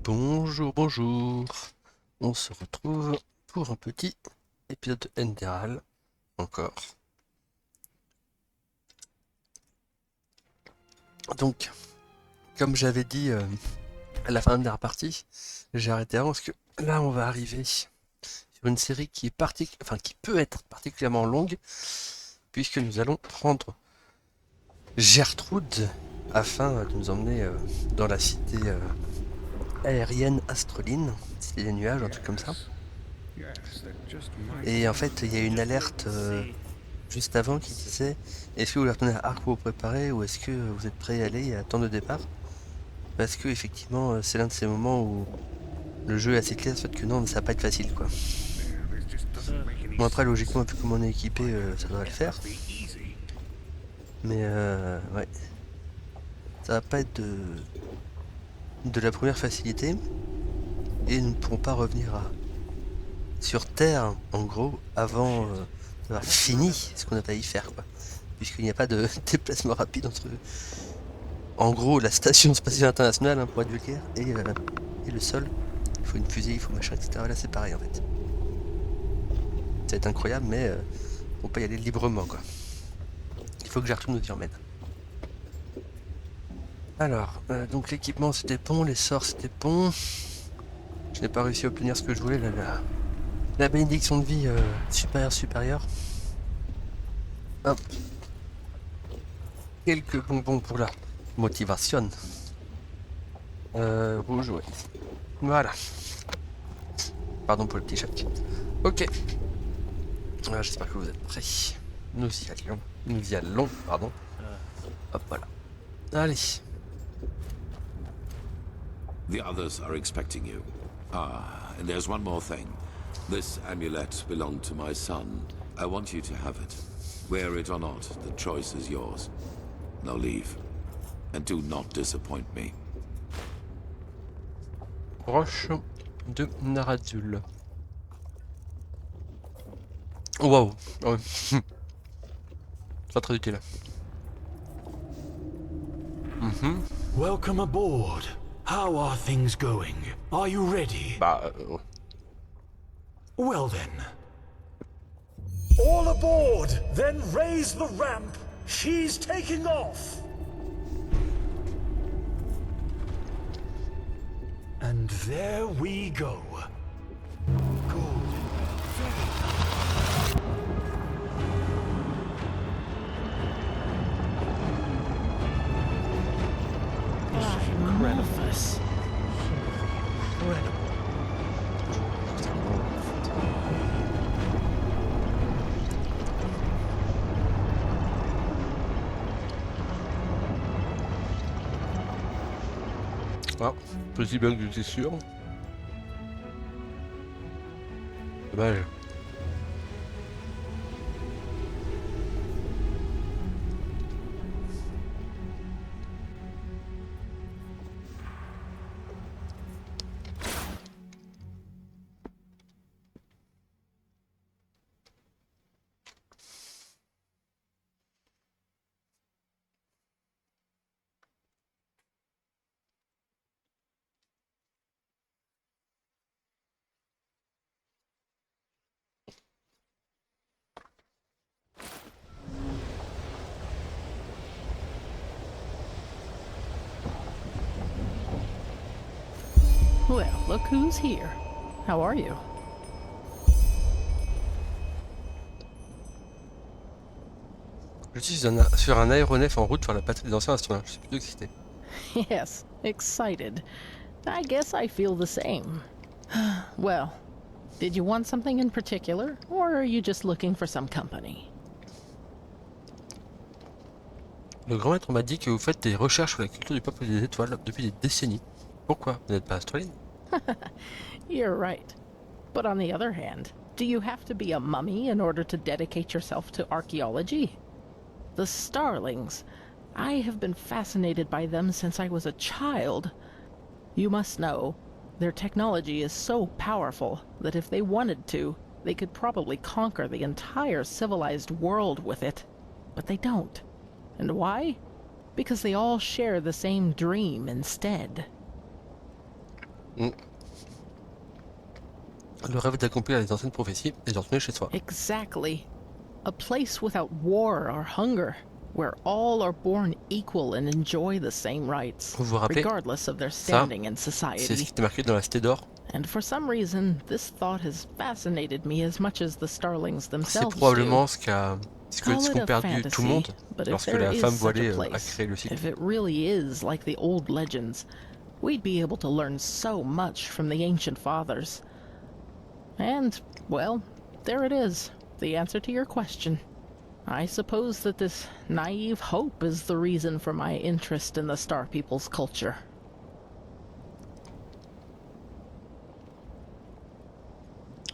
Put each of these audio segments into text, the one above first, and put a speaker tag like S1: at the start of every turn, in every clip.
S1: Bonjour, bonjour. On se retrouve pour un petit épisode Enderal, encore. Donc, comme j'avais dit à la fin de la dernière partie, j'ai arrêté avant parce que là on va arriver sur une série qui est qui peut être particulièrement longue, puisque nous allons prendre Gertrude afin de nous emmener dans la cité aérienne astreline, cité des nuages, un truc comme ça. Et en fait, il y a une alerte juste avant qui disait: est-ce que vous voulez retourner à Arc pour vous préparer, ou est-ce que vous êtes prêt à aller à temps de départ? Parce que effectivement, c'est l'un de ces moments où le jeu est assez clair sur le fait que non, ça va pas être facile, quoi. Bon, après, logiquement, vu comment on est équipé, ça devrait le faire. Mais ouais, ça va pas être de la première facilité, et nous ne pourrons pas revenir sur Terre, en gros, avant d'avoir fini ce qu'on a pas y faire, quoi. Puisqu'il n'y a pas de déplacement rapide entre, en gros, la station spatiale internationale, hein, pour être vulgaire, et le sol. Il faut une fusée, il faut machin, etc. Là, c'est pareil, en fait. Ça va être incroyable, mais on peut y aller librement, quoi. Il faut que Gertrude nous y emmène. Alors, donc l'équipement c'était bon, les sorts c'était bon. Je n'ai pas réussi à obtenir ce que je voulais, là, la bénédiction de vie supérieure. Hop. Quelques bonbons pour la motivation. Vous jouez. Voilà. Pardon pour le petit choc. Ok. J'espère que vous êtes prêts. Nous y allons. Nous y allons, pardon. Hop, voilà. Allez.
S2: The others are expecting you. Ah, and there's one more thing. This amulet belonged to my son. I want you to have it. Wear it or not, the choice is yours. Now leave. And do not disappoint me.
S1: Roche de Naradul. Waouh. Ouais. Pas très utile.
S3: Welcome aboard. How are things going? Are you ready?
S1: Bah,
S3: Well then. All aboard! Then raise the ramp. She's taking off. And there we go. Good. Incredible. Incredible.
S1: ah, petit bug, c'est sûr. Dommage.
S4: Well, look who's here. How are you?
S1: Je suis sur un aéronef en route vers la patrie des anciens astronautes. Je suis plutôt excité.
S4: Yes, excited. I guess I feel the same. Well, did you want something in particular, or are you just looking for some company?
S1: Le grand maître m'a dit que vous faites des recherches sur la culture du peuple des étoiles depuis des décennies. Pourquoi? Vous n'êtes pas astreline?
S4: You're right. But on the other hand, do you have to be a mummy in order to dedicate yourself to archaeology? The starlings. I have been fascinated by them since I was a child. You must know, their technology is so powerful that if they wanted to, they could probably conquer the entire civilized world with it. But they don't. And why? Because they all share the same dream instead.
S1: Mm. Le rêve d'accomplir les anciennes prophéties est de retourner chez soi.
S4: Exactly. A place without war or hunger, where all are born equal and enjoy the same rights,
S1: Vous vous rappelez,
S4: regardless of their
S1: ça,
S4: standing in
S1: c'est ce
S4: society.
S1: qui était marqué dans la cité d'or.
S4: And for some reason, this thought has fascinated me as much as the starlings
S1: C'est
S4: themselves do.
S1: probablement ce
S4: Call
S1: qu'ont
S4: it a
S1: perdu tout le monde
S4: fantasy, but if
S1: lorsque
S4: there
S1: la
S4: is
S1: femme
S4: such
S1: voilée
S4: a
S1: a
S4: place,
S1: créé le cycle.
S4: if it really is like the old legends, we'd be able to learn so much from the ancient fathers. And, well, there it is, the answer to your question. I suppose that this naive hope is the reason for my interest in the Star People's culture.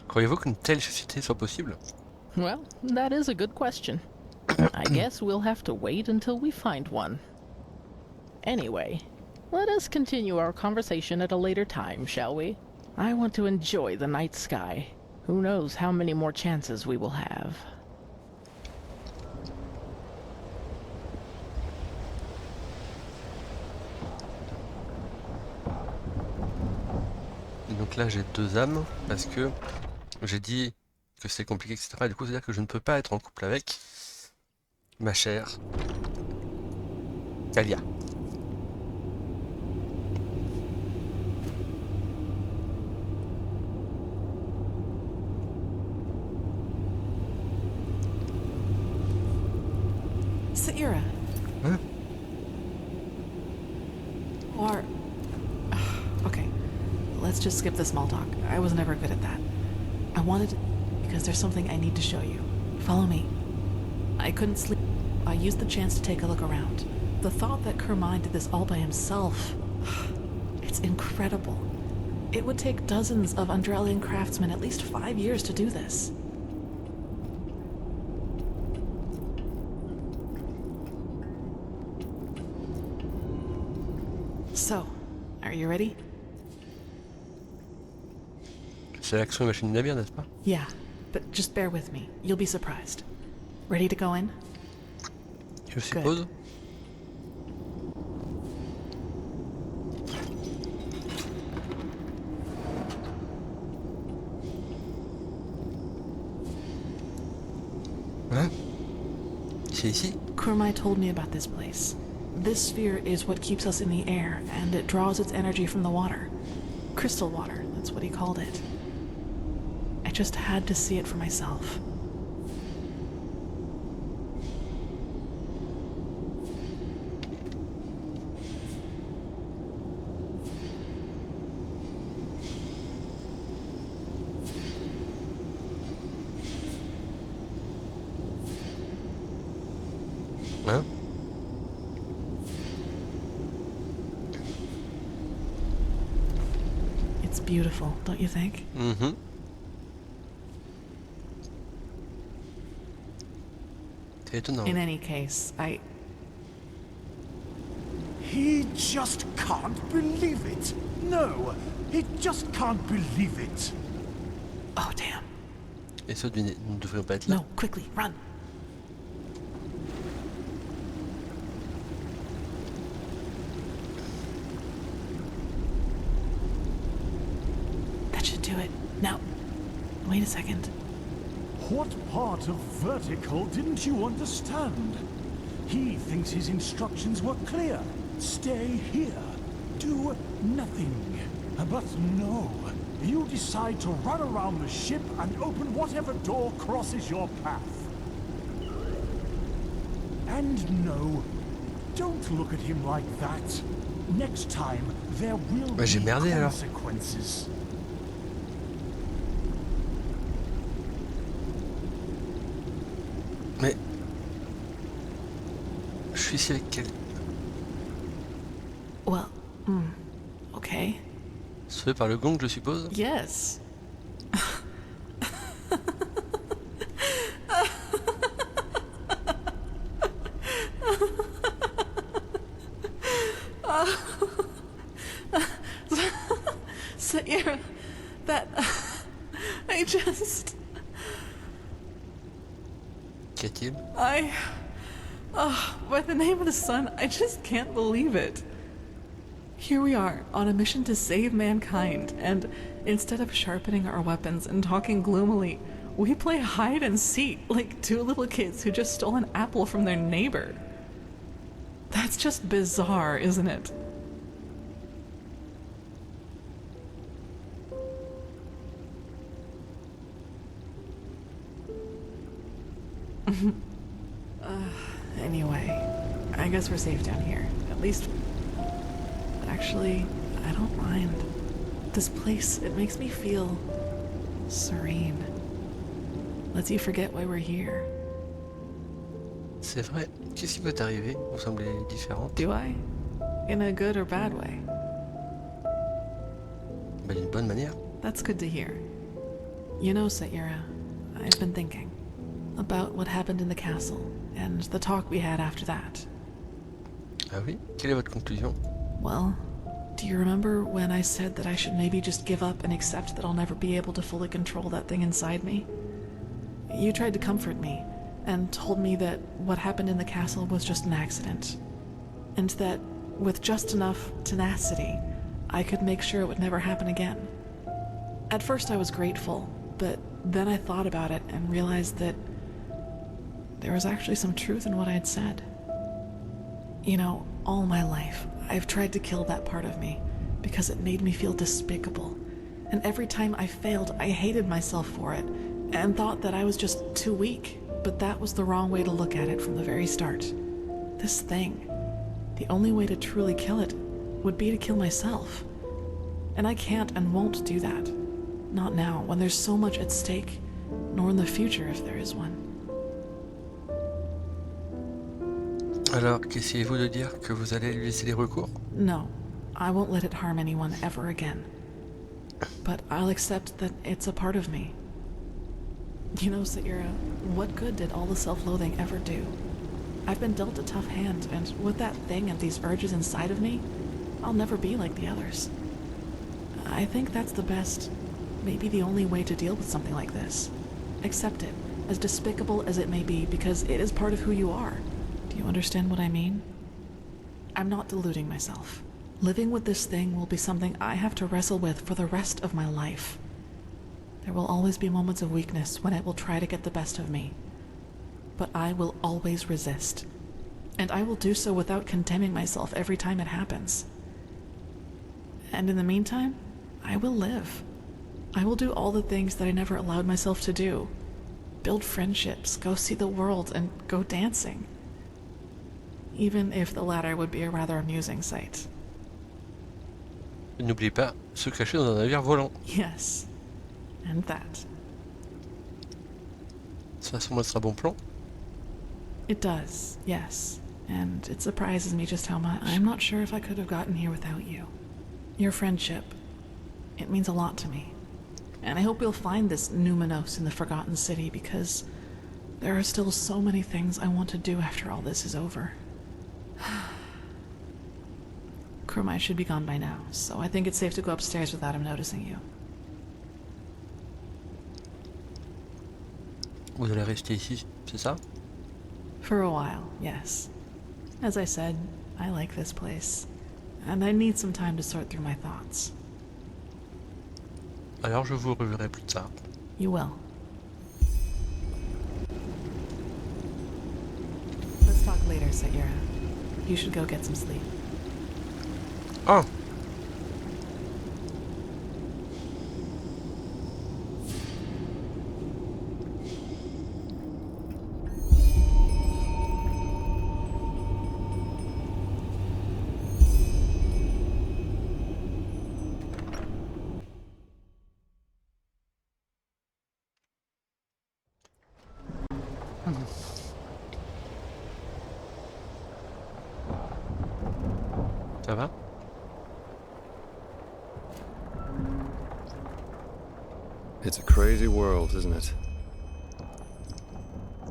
S1: Croyez-vous qu'une telle cité soit possible?
S4: Well, that is a good question. I guess we'll have to wait until we find one. Anyway, let us continue our conversation at a later time, shall we? I want to enjoy the night sky. Who knows how many more chances we will have.
S1: Et donc là j'ai 2 âmes parce que j'ai dit que c'est compliqué, etc. Et du coup c'est-à-dire que je ne peux pas être en couple avec ma chère Calia.
S5: Saira.
S1: Hein?
S5: Or... Okay, let's just skip the small talk. I was never good at that. I wanted... because there's something I need to show you. Follow me. I couldn't sleep. I used the chance to take a look around. The thought that Kermine did this all by himself... It's incredible. It would take dozens of Enderalian craftsmen at least 5 years to do this. So, are you ready?
S1: C'est l'action et machine de navire, n'est-ce pas?
S5: Yeah, but just bear with me. You'll be surprised. Ready to go in?
S1: Je suppose. Hein? C'est ici?
S5: Kurmai told me about this place. This sphere is what keeps us in the air, and it draws its energy from the water. Crystal water, that's what he called it. I just had to see it for myself.
S1: Hein?
S5: It's beautiful, don't you think?
S1: Mhm. C'est étonnant.
S5: In any case,
S3: He just can't believe it. No, he just can't believe it.
S5: Oh, damn.
S1: Et ceux ne devraient pas être là.
S5: No, quickly, run. That should do it. Now, wait a second.
S3: What part of vertical didn't you understand? He thinks his instructions were clear. Stay here. Do nothing. But no. You decide to run around the ship and open whatever door crosses your path. And no, don't look at him like that. Next time, there will
S1: Bah, j'ai
S3: be
S1: merdé, alors.
S3: consequences.
S1: Mais... Je suis ici avec quel...
S5: Well, okay.
S1: Sauvé par le gong, je suppose?
S5: Yes. Saira, that... I just...
S1: Qu'y a-t-il?
S5: By the name of the sun, I just can't believe it. Here we are, on a mission to save mankind, and instead of sharpening our weapons and talking gloomily, we play hide and seek like two little kids who just stole an apple from their neighbor. That's just bizarre, isn't it? Anyway, I guess we're safe down here. At least... Actually, I don't mind. This place, it makes me feel... serene. Lets you forget why we're here.
S1: C'est vrai. Qu'est-ce qui peut t'arriver? Vous semblez différente.
S5: Do I? In a good or bad way?
S1: Bah, d'une bonne manière.
S5: That's good to hear. You know, Saira, I've been thinking about what happened in the castle and the talk we had after that.
S1: Ah oui? Quelle est votre conclusion?
S5: Well, do you remember when I said that I should maybe just give up and accept that I'll never be able to fully control that thing inside me? You tried to comfort me and told me that what happened in the castle was just an accident, and that with just enough tenacity, I could make sure it would never happen again. At first I was grateful, but then I thought about it and realized that there was actually some truth in what I had said. You know, all my life, I've tried to kill that part of me because it made me feel despicable. And every time I failed, I hated myself for it and thought that I was just too weak. But that was the wrong way to look at it from the very start. This thing, the only way to truly kill it would be to kill myself. And I can't and won't do that. Not now, when there's so much at stake, nor in the future if there is one.
S1: Alors, qu'essayez-vous de dire? Que vous allez lui laisser les recours?
S5: No, I won't let it harm anyone ever again. But I'll accept that it's a part of me. You know, Saira, what good did all the self-loathing ever do? I've been dealt a tough hand, and with that thing and these urges inside of me, I'll never be like the others. I think that's the best, maybe the only way to deal with something like this. Accept it, as despicable as it may be, because it is part of who you are. Do you understand what I mean? I'm not deluding myself. Living with this thing will be something I have to wrestle with for the rest of my life. There will always be moments of weakness when it will try to get the best of me. But I will always resist. And I will do so without condemning myself every time it happens. And in the meantime, I will live. I will do all the things that I never allowed myself to do. Build friendships, go see the world, and go dancing. Even if the latter would be a rather amusing sight.
S1: N'oubliez pas, se cacher dans un navire volant.
S5: Yes, and that.
S1: Ça semble être un bon plan.
S5: It does, yes. And it surprises me just how much. I'm not sure if I could have gotten here without you. Your friendship, it means a lot to me. And I hope we'll find this numinous in the Forgotten City, because there are still so many things I want to do after all this is over. Kurmai should be gone by now, so I think it's safe to go upstairs without him noticing you.
S1: Vous allez rester ici, c'est ça?
S5: For a while, yes. As I said, I like this place, and I need some time to sort through my thoughts.
S1: Alors je vous reverrai plus tard.
S5: You will. Let's talk later, Saira. You should go get some sleep.
S1: Ah! Ça va?
S6: It's a crazy world, isn't it?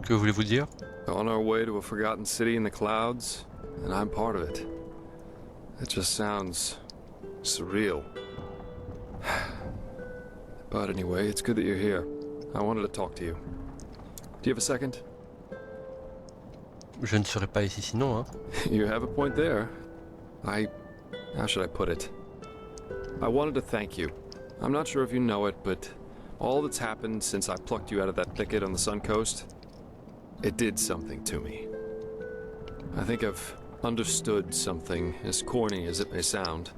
S1: Que voulez-vous dire?
S6: On our way to a forgotten city in the clouds, and I'm part of it. It just sounds surreal. But anyway, it's good that you're here. I wanted to talk to you. Do you have a second?
S1: Je ne serai pas ici sinon, hein.
S6: You have a point there. I How should I put it? I wanted to thank you. I'm not sure if you know it, but all that's happened since I plucked you out of that thicket on the Sun Coast, it did something to me. I think I've understood something, as corny as it may sound.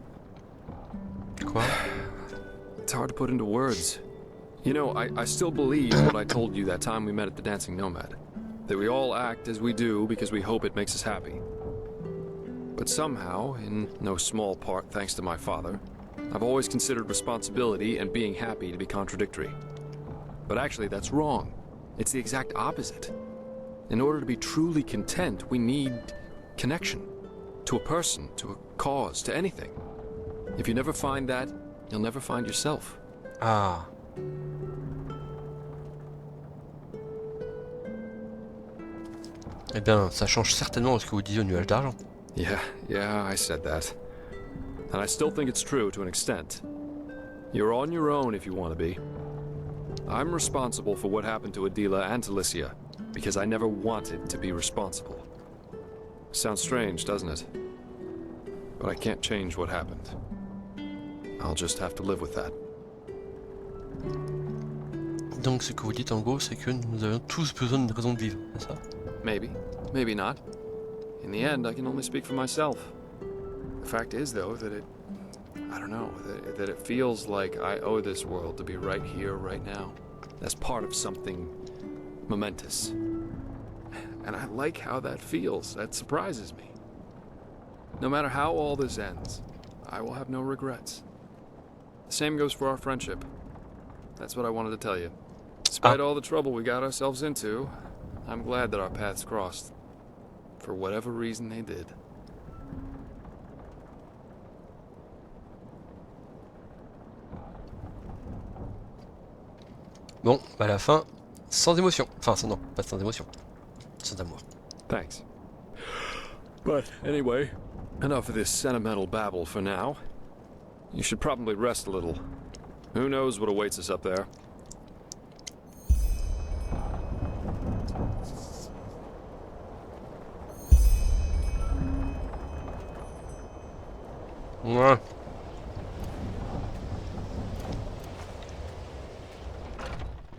S1: Quoi?
S6: It's hard to put into words. You know, I still believe what I told you that time we met at the Dancing Nomad. That we all act as we do because we hope it makes us happy. But somehow, in no small part thanks to my father, I've always considered responsibility and being happy to be contradictory. But actually, that's wrong. It's the exact opposite. In order to be truly content, we need connection. To a person, to a cause, to anything. If you never find that, you'll never find yourself.
S1: Ah. Eh bien, ça change certainement ce que vous disiez au nuage d'argent.
S6: Yeah, I said that. And I still think it's true to an extent. You're on your own if you want to be. I'm responsible for what happened to Adila and to Lycia, because I never wanted to be responsible. Sounds strange, doesn't it? But I can't change what happened. I'll just have to live with that.
S1: Donc ce que vous dites en gros, c'est que nous avons tous besoin d'une raison de vivre, c'est ça?
S6: Maybe, maybe not. In the end, I can only speak for myself. The fact is, though, that I don't know, that it feels like I owe this world to be right here, right now. As part of something momentous. And I like how that feels. That surprises me. No matter how all this ends, I will have no regrets. The same goes for our friendship. That's what I wanted to tell you. Despite all the trouble we got ourselves into, I'm glad that our paths crossed. For whatever reason they did.
S1: Bon, à la fin, sans émotion. Enfin, non, pas sans émotion. Sans amour.
S6: Thanks. But anyway, enough of this sentimental babble for now. You should probably rest a little. Who knows what awaits us up there?
S1: Ouais.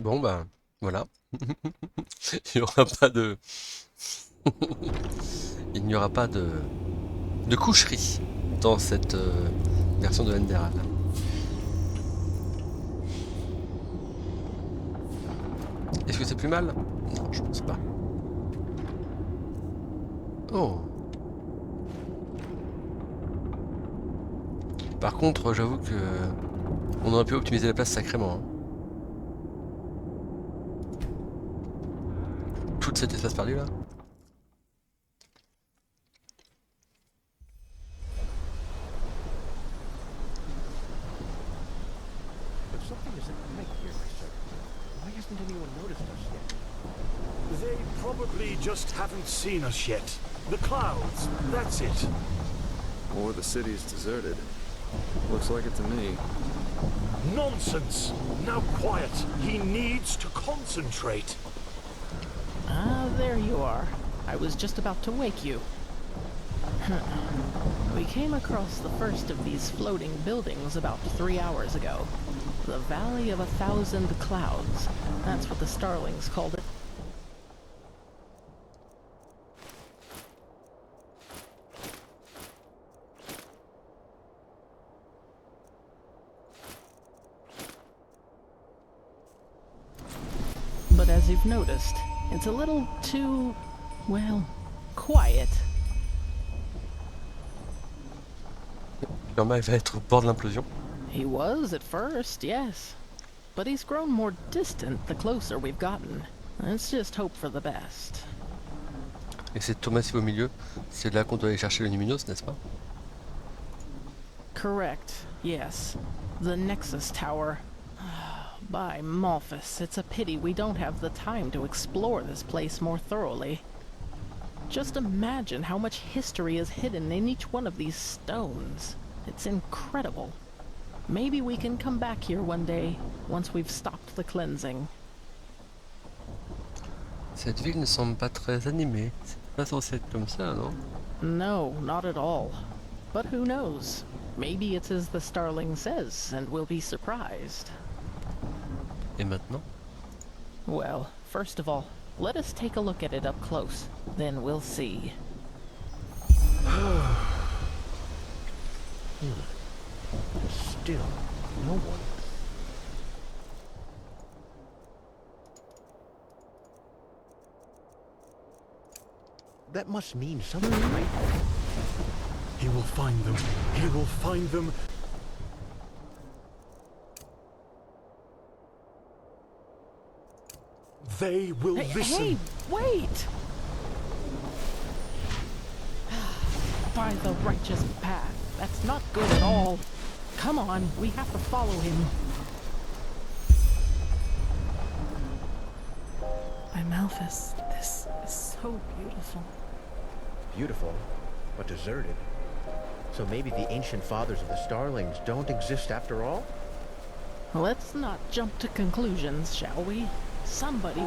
S1: Bon bah voilà. Il n'y aura pas de il n'y aura pas de coucherie dans cette version de Enderal. Est-ce que c'est plus mal? Non, je pense pas. Oh. Par contre, j'avoue que on aurait pu optimiser la place sacrément. Hein. Tout cet espace perdu là.
S3: They probably just haven't seen us yet. The clouds, that's it.
S6: Or the city is deserted. Looks like it to me.
S3: Nonsense! Now quiet. He needs to concentrate.
S4: Ah, there you are. I was just about to wake you. We came across the first of these floating buildings about 3 hours ago. The Valley of 1,000 Clouds. That's what the Starlings called it. But as you've noticed, it's a little too, well, quiet.
S1: Normal, il va être au bord de l'implosion.
S4: He was at first, yes. But he's grown more distant the closer we've gotten. Let's just hope for the best.
S1: Et cette tour massive au milieu, c'est là qu'on doit aller chercher le Numinos, n'est-ce pas?
S4: Correct, yes. The Nexus Tower. By Malphus, it's a pity we don't have the time to explore this place more thoroughly. Just imagine how much history is hidden in each one of these stones. It's incredible. Maybe we can come back here one day, once we've stopped the cleansing.
S1: Cette ville ne semble pas très animée. C'est pas censé être comme ça, non?
S4: No, not at all. But who knows? Maybe it's as the starling says, and we'll be surprised.
S1: Et maintenant?
S4: Well, first of all, let us take a look at it up close. Then we'll see.
S7: Still, no one. That must mean something, right?
S3: He will find them. He will find them. They will listen.
S4: Hey, wait! By the righteous path. That's not good at all. Come on, we have to follow him.
S5: My Malthus, this is so beautiful.
S7: Beautiful, but deserted. So maybe the ancient fathers of the Starlings don't exist after all?
S4: Let's not jump to conclusions, shall we? Somebody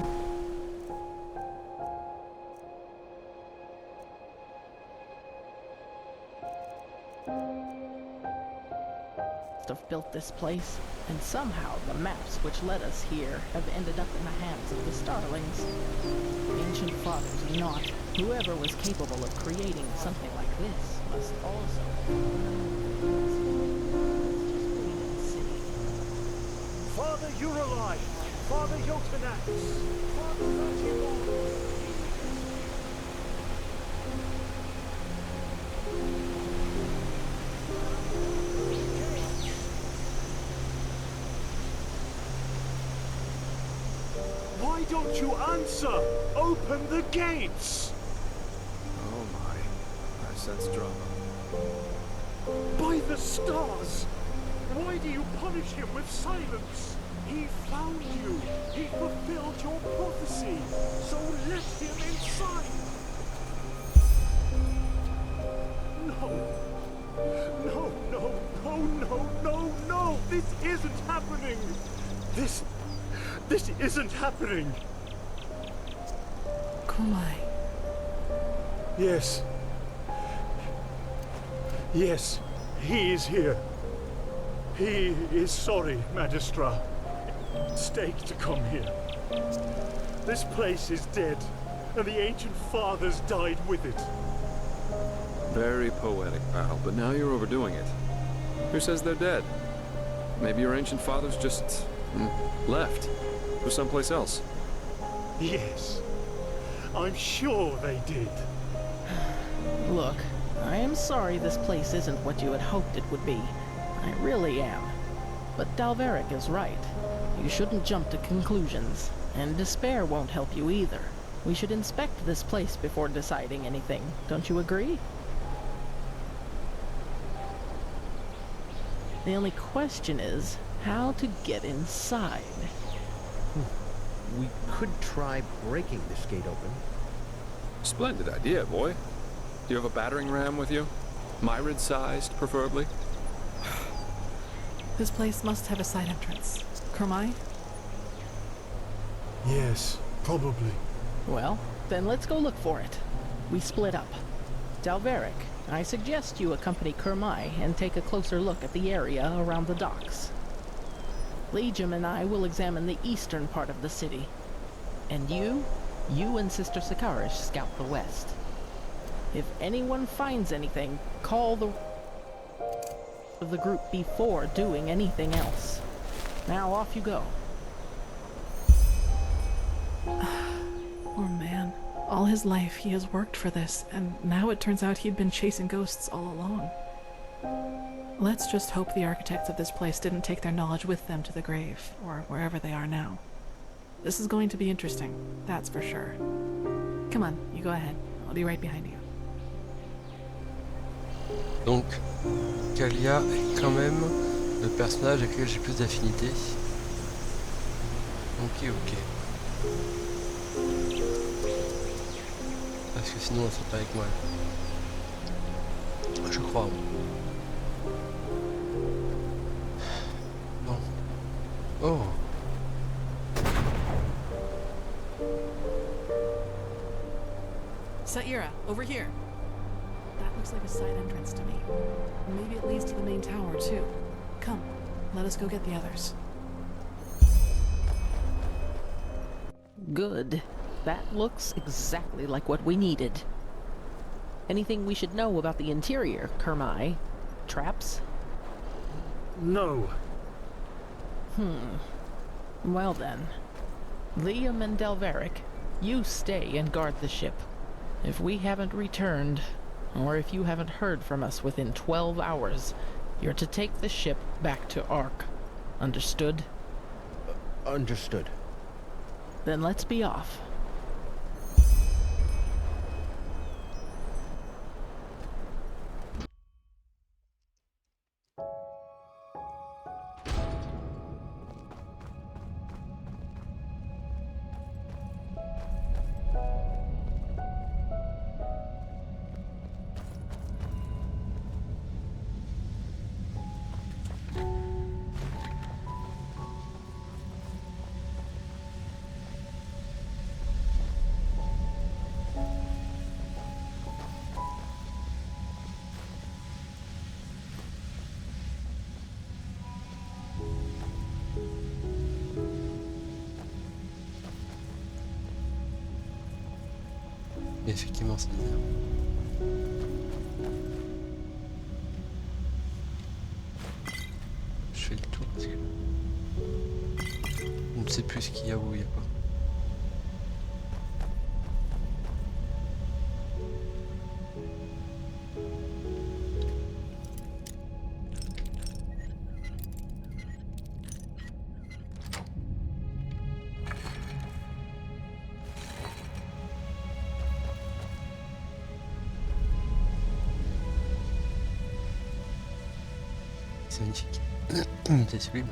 S4: must have built this place, and somehow the maps which led us here have ended up in the hands of the Starlings. Ancient fathers or not, whoever was capable of creating something like this must also
S3: Father Uralai, Father Jotanax, Father Vertimon. Why don't you answer? Open the gates!
S6: Oh my. I sense drama.
S3: By the stars! Why do you punish him with silence? He found you. He fulfilled your prophecy. So let him inside. No. No, no, no, no, no, no! This isn't happening! This isn't happening!
S5: Kumai.
S3: Yes. Yes, he is here. He is sorry, Magistra. Stake to come here. This place is dead, and the ancient fathers died with it.
S6: Very poetic, pal, but now you're overdoing it. Who says they're dead? Maybe your ancient fathers just left for someplace else.
S3: Yes, I'm sure they did.
S4: Look, I am sorry this place isn't what you had hoped it would be. I really am. But Dalveric is right. You shouldn't jump to conclusions, and despair won't help you either. We should inspect this place before deciding anything. Don't you agree? The only question is how to get inside.
S7: We could try breaking this gate open.
S6: Splendid idea, boy. Do you have a battering ram with you? Myrid-sized, preferably?
S5: This place must have a side entrance. Kumai?
S3: Yes, probably.
S4: Well, then let's go look for it. We split up. Dalveric, I suggest you accompany Kermai and take a closer look at the area around the docks. Legium and I will examine the eastern part of the city. And you and Sister Sakarish scout the west. If anyone finds anything, call the of the group before doing anything else. Now off you go.
S5: Poor man. All his life he has worked for this, and now it turns out he'd been chasing ghosts all along. Let's just hope the architects of this place didn't take their knowledge with them to the grave, or wherever they are now. This is going to be interesting, that's for sure. Come on, you go ahead. I'll be right behind you.
S1: Donc, Calia est quand même le personnage avec lequel j'ai plus d'affinité. Ok. Parce que sinon elle serait pas avec moi. Je crois. Bon. Oh.
S5: Saira, over here. That Looks like a side entrance to me. Maybe it leads to the main tower, too. Come, let us go get the others.
S4: Good. That looks exactly like what we needed. Anything we should know about the interior, Kermai? Traps?
S3: No.
S4: Well then. Liam and Delveric, you stay and guard the ship. If we haven't returned, or if you haven't heard from us within 12 hours, you're to take the ship back to Ark. Understood?
S7: Understood.
S4: Then let's be off.
S1: Et effectivement, c'est bizarre. Je fais le tour parce que on ne sait plus ce qu'il y a ou il n'y a pas. C'est magnifique. C'est sublime.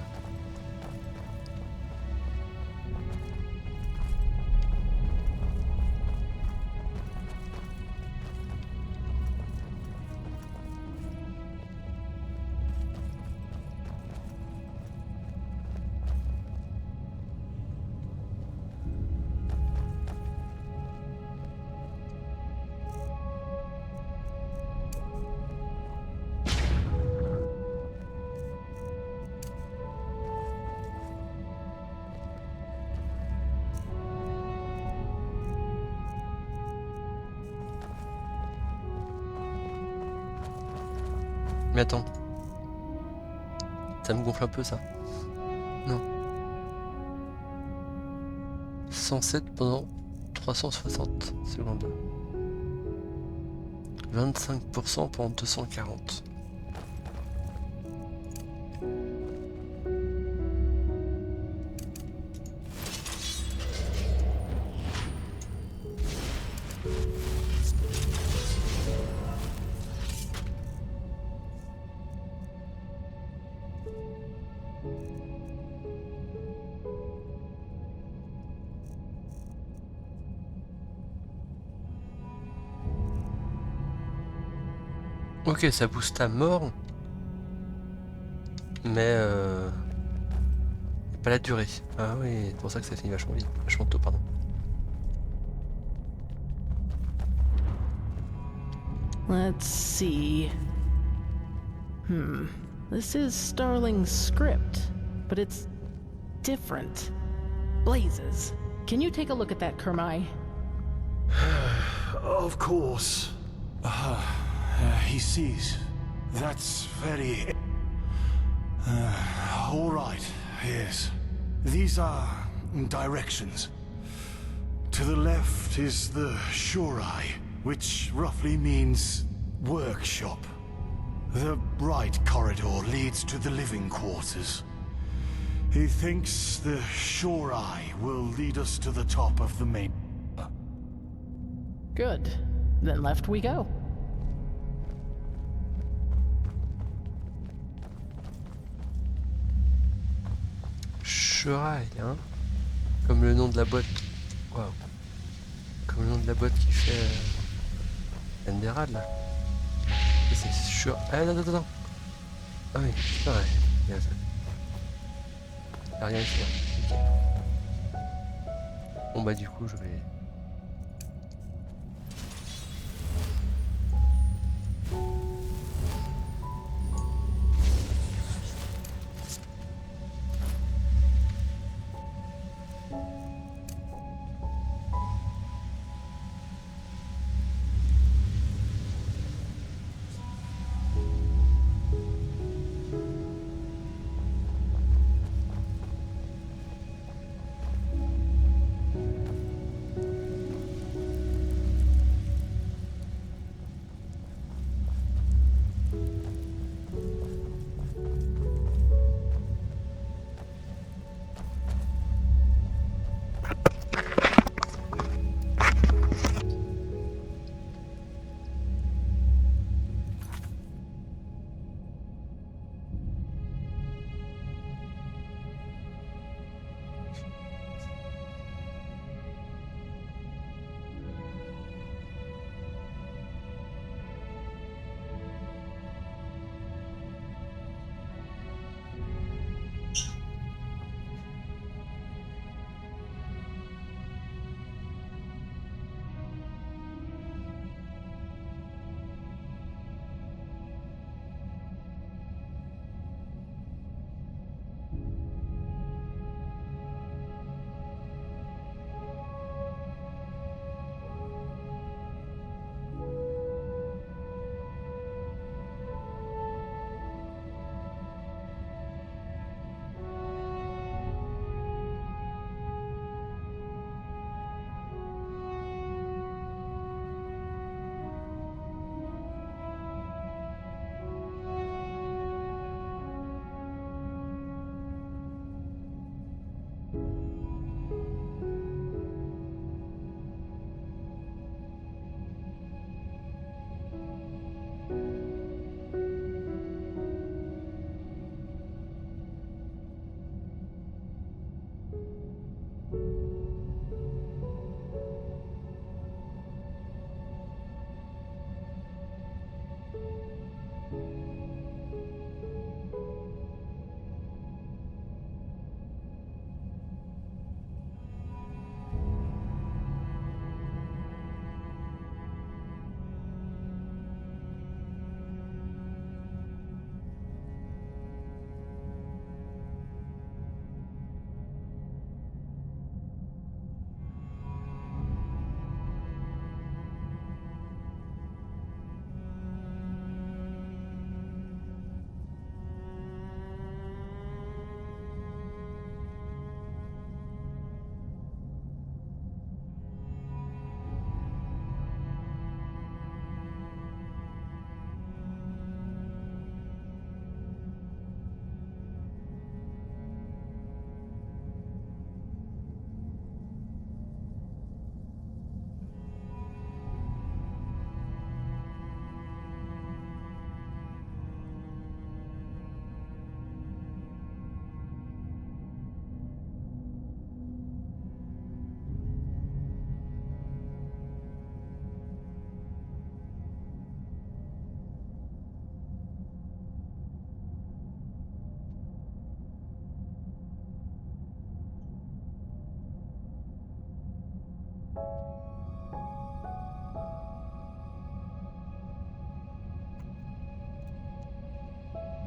S1: Mais attends. Ça me gonfle un peu ça. Non. 107 pendant 360 secondes. 25% pendant 240. Ok, ça booste à mort, mais pas la durée. Ah oui, c'est pour ça que ça finit vachement vite, vachement tôt, pardon.
S4: Let's see. This is Starling's script, but it's different. Blazes. Can you take a look at that, Kermai?
S3: Of course. He sees. That's very... all right, yes. These are directions. To the left is the Shorai, which roughly means workshop. The right corridor leads to the living quarters. He thinks the Shorai will lead us to the top of the main...
S4: Good. Then left we go.
S1: Shorai, hein. Comme le nom de la boîte. Waouh. Comme le nom de la boîte qui fait Enderal là. Et c'est Shorai. Ah non, non, non. Ah oui, c'est pareil. Regarde ça. Ah, rien ici. Ok. Bon bah du coup je vais.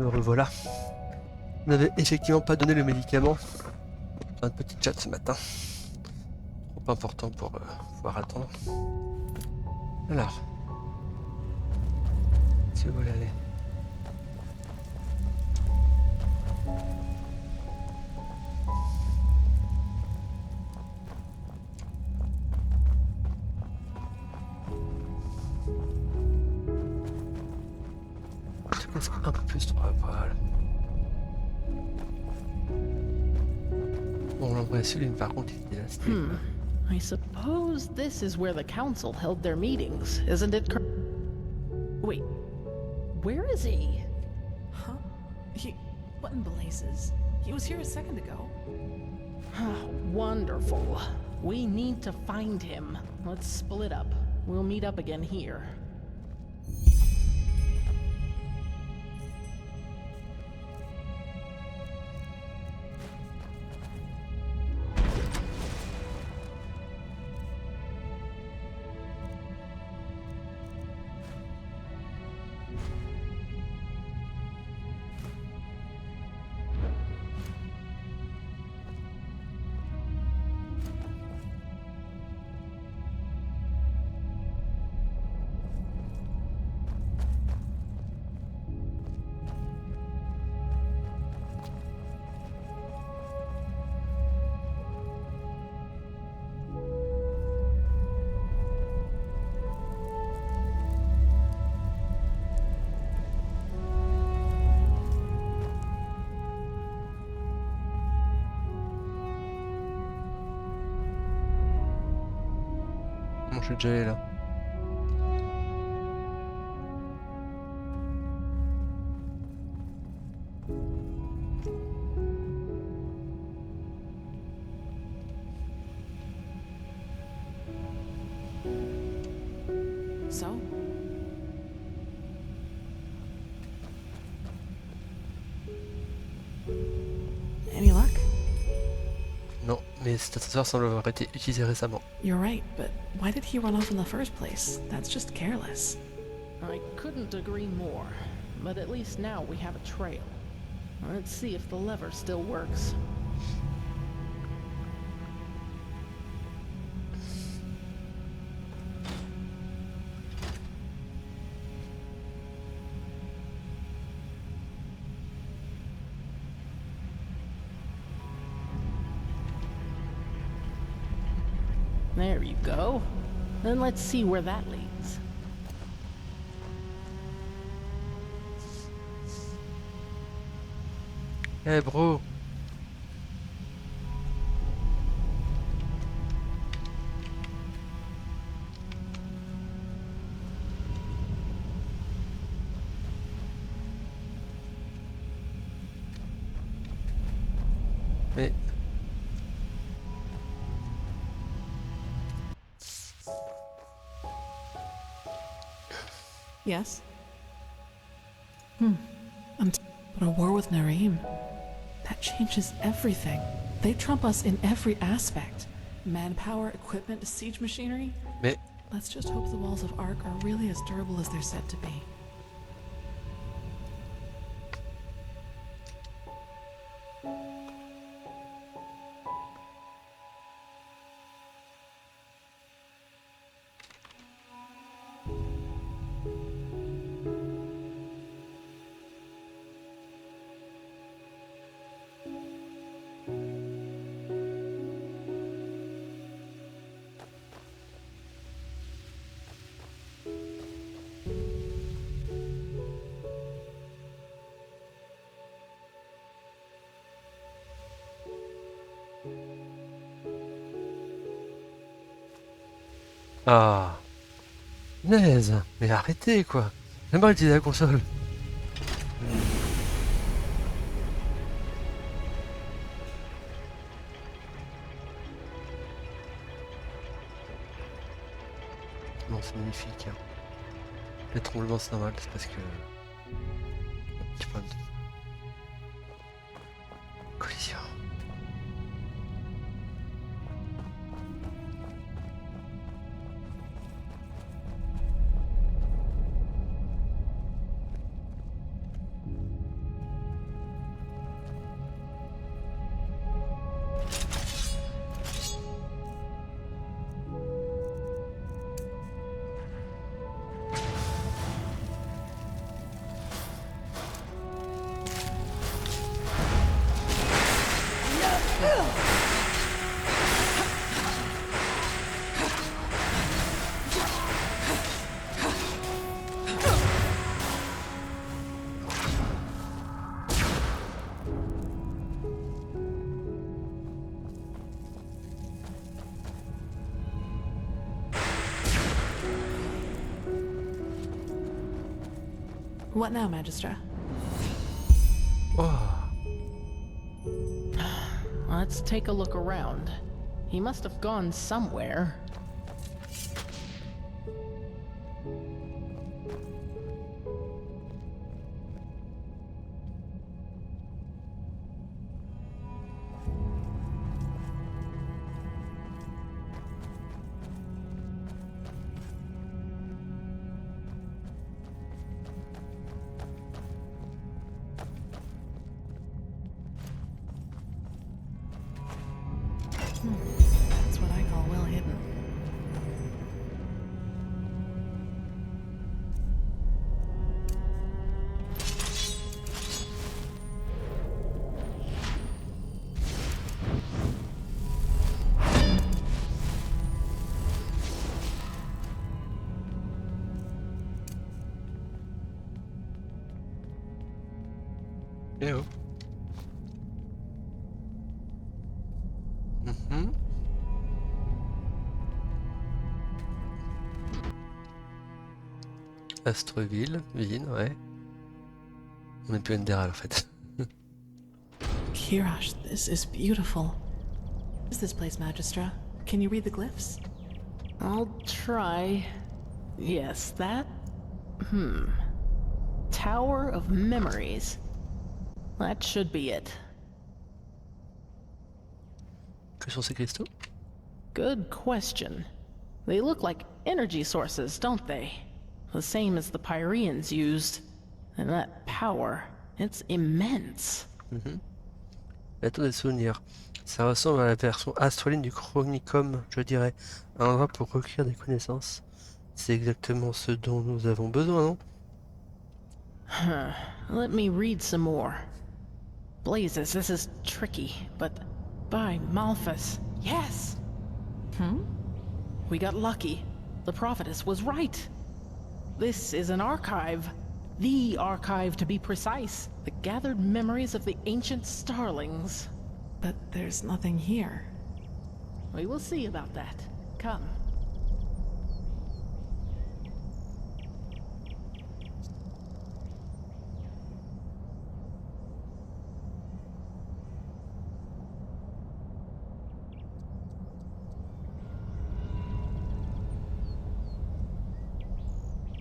S1: Me revoilà. Vous n'avez effectivement pas donné le médicament. Un petit chat ce matin. Trop important pour pouvoir attendre. Alors. Si vous voulez aller. Un peu plus droit, voilà. Bon, l'endroit Sublime, par contre, il est là, c'était...
S4: I suppose this is where the council held their meetings, isn't it? Wait, where is he?
S5: Huh? What in blazes? He was here a second ago.
S4: Wonderful. We need to find him. Let's split up. We'll meet up again here.
S1: Bon, je suis déjà allé là.
S5: So? Any luck?
S1: Non, mais cet ascenseur semble avoir été utilisé récemment.
S5: You're right, but why did he run off in the first place? That's just careless.
S4: I couldn't agree more, but at least now we have a trail. Let's see if the lever still works. There you go. Then let's see where that leads.
S1: Eh bro! Mais...
S5: Yes? But a war with Narim, that changes everything. They trump us in every aspect. Manpower, equipment, siege machinery.
S1: Mais...
S5: Let's just hope the walls of Ark are really as durable as they're said to be.
S1: Ah... Naise! Mais arrêtez quoi! J'aime pas utiliser la console! Non, c'est magnifique. Hein. Les tremblements c'est normal, c'est parce que... Petit problème de... collision.
S5: What now, Magistra?
S1: Oh.
S4: Let's take a look around. He must have gone somewhere.
S5: That's what I call well hidden.
S1: Eh oh. Mhm. Astreville, Ville, ouais. On n'est plus Enderal en fait.
S5: Kirash, this is beautiful. What is this place, Magistra? Can you read the glyphs?
S4: I'll try. Yes, that. Tower of Memories. That should be it.
S1: Que sont ces cristaux?
S4: Good question. They look like energy sources, don't they? The same as the Pyreans used. And that power, it's immense.
S1: Bateau des souvenirs. Ça ressemble à la version astreline du Chronicom, je dirais. Un endroit pour recueillir des connaissances. C'est exactement ce dont nous avons besoin, non?
S4: Let me read some more. Blazes, this is tricky, but by Malthus, yes! We got lucky. The prophetess was right. This is an archive. The archive, to be precise. The gathered memories of the ancient starlings.
S5: But there's nothing here.
S4: We will see about that. Come.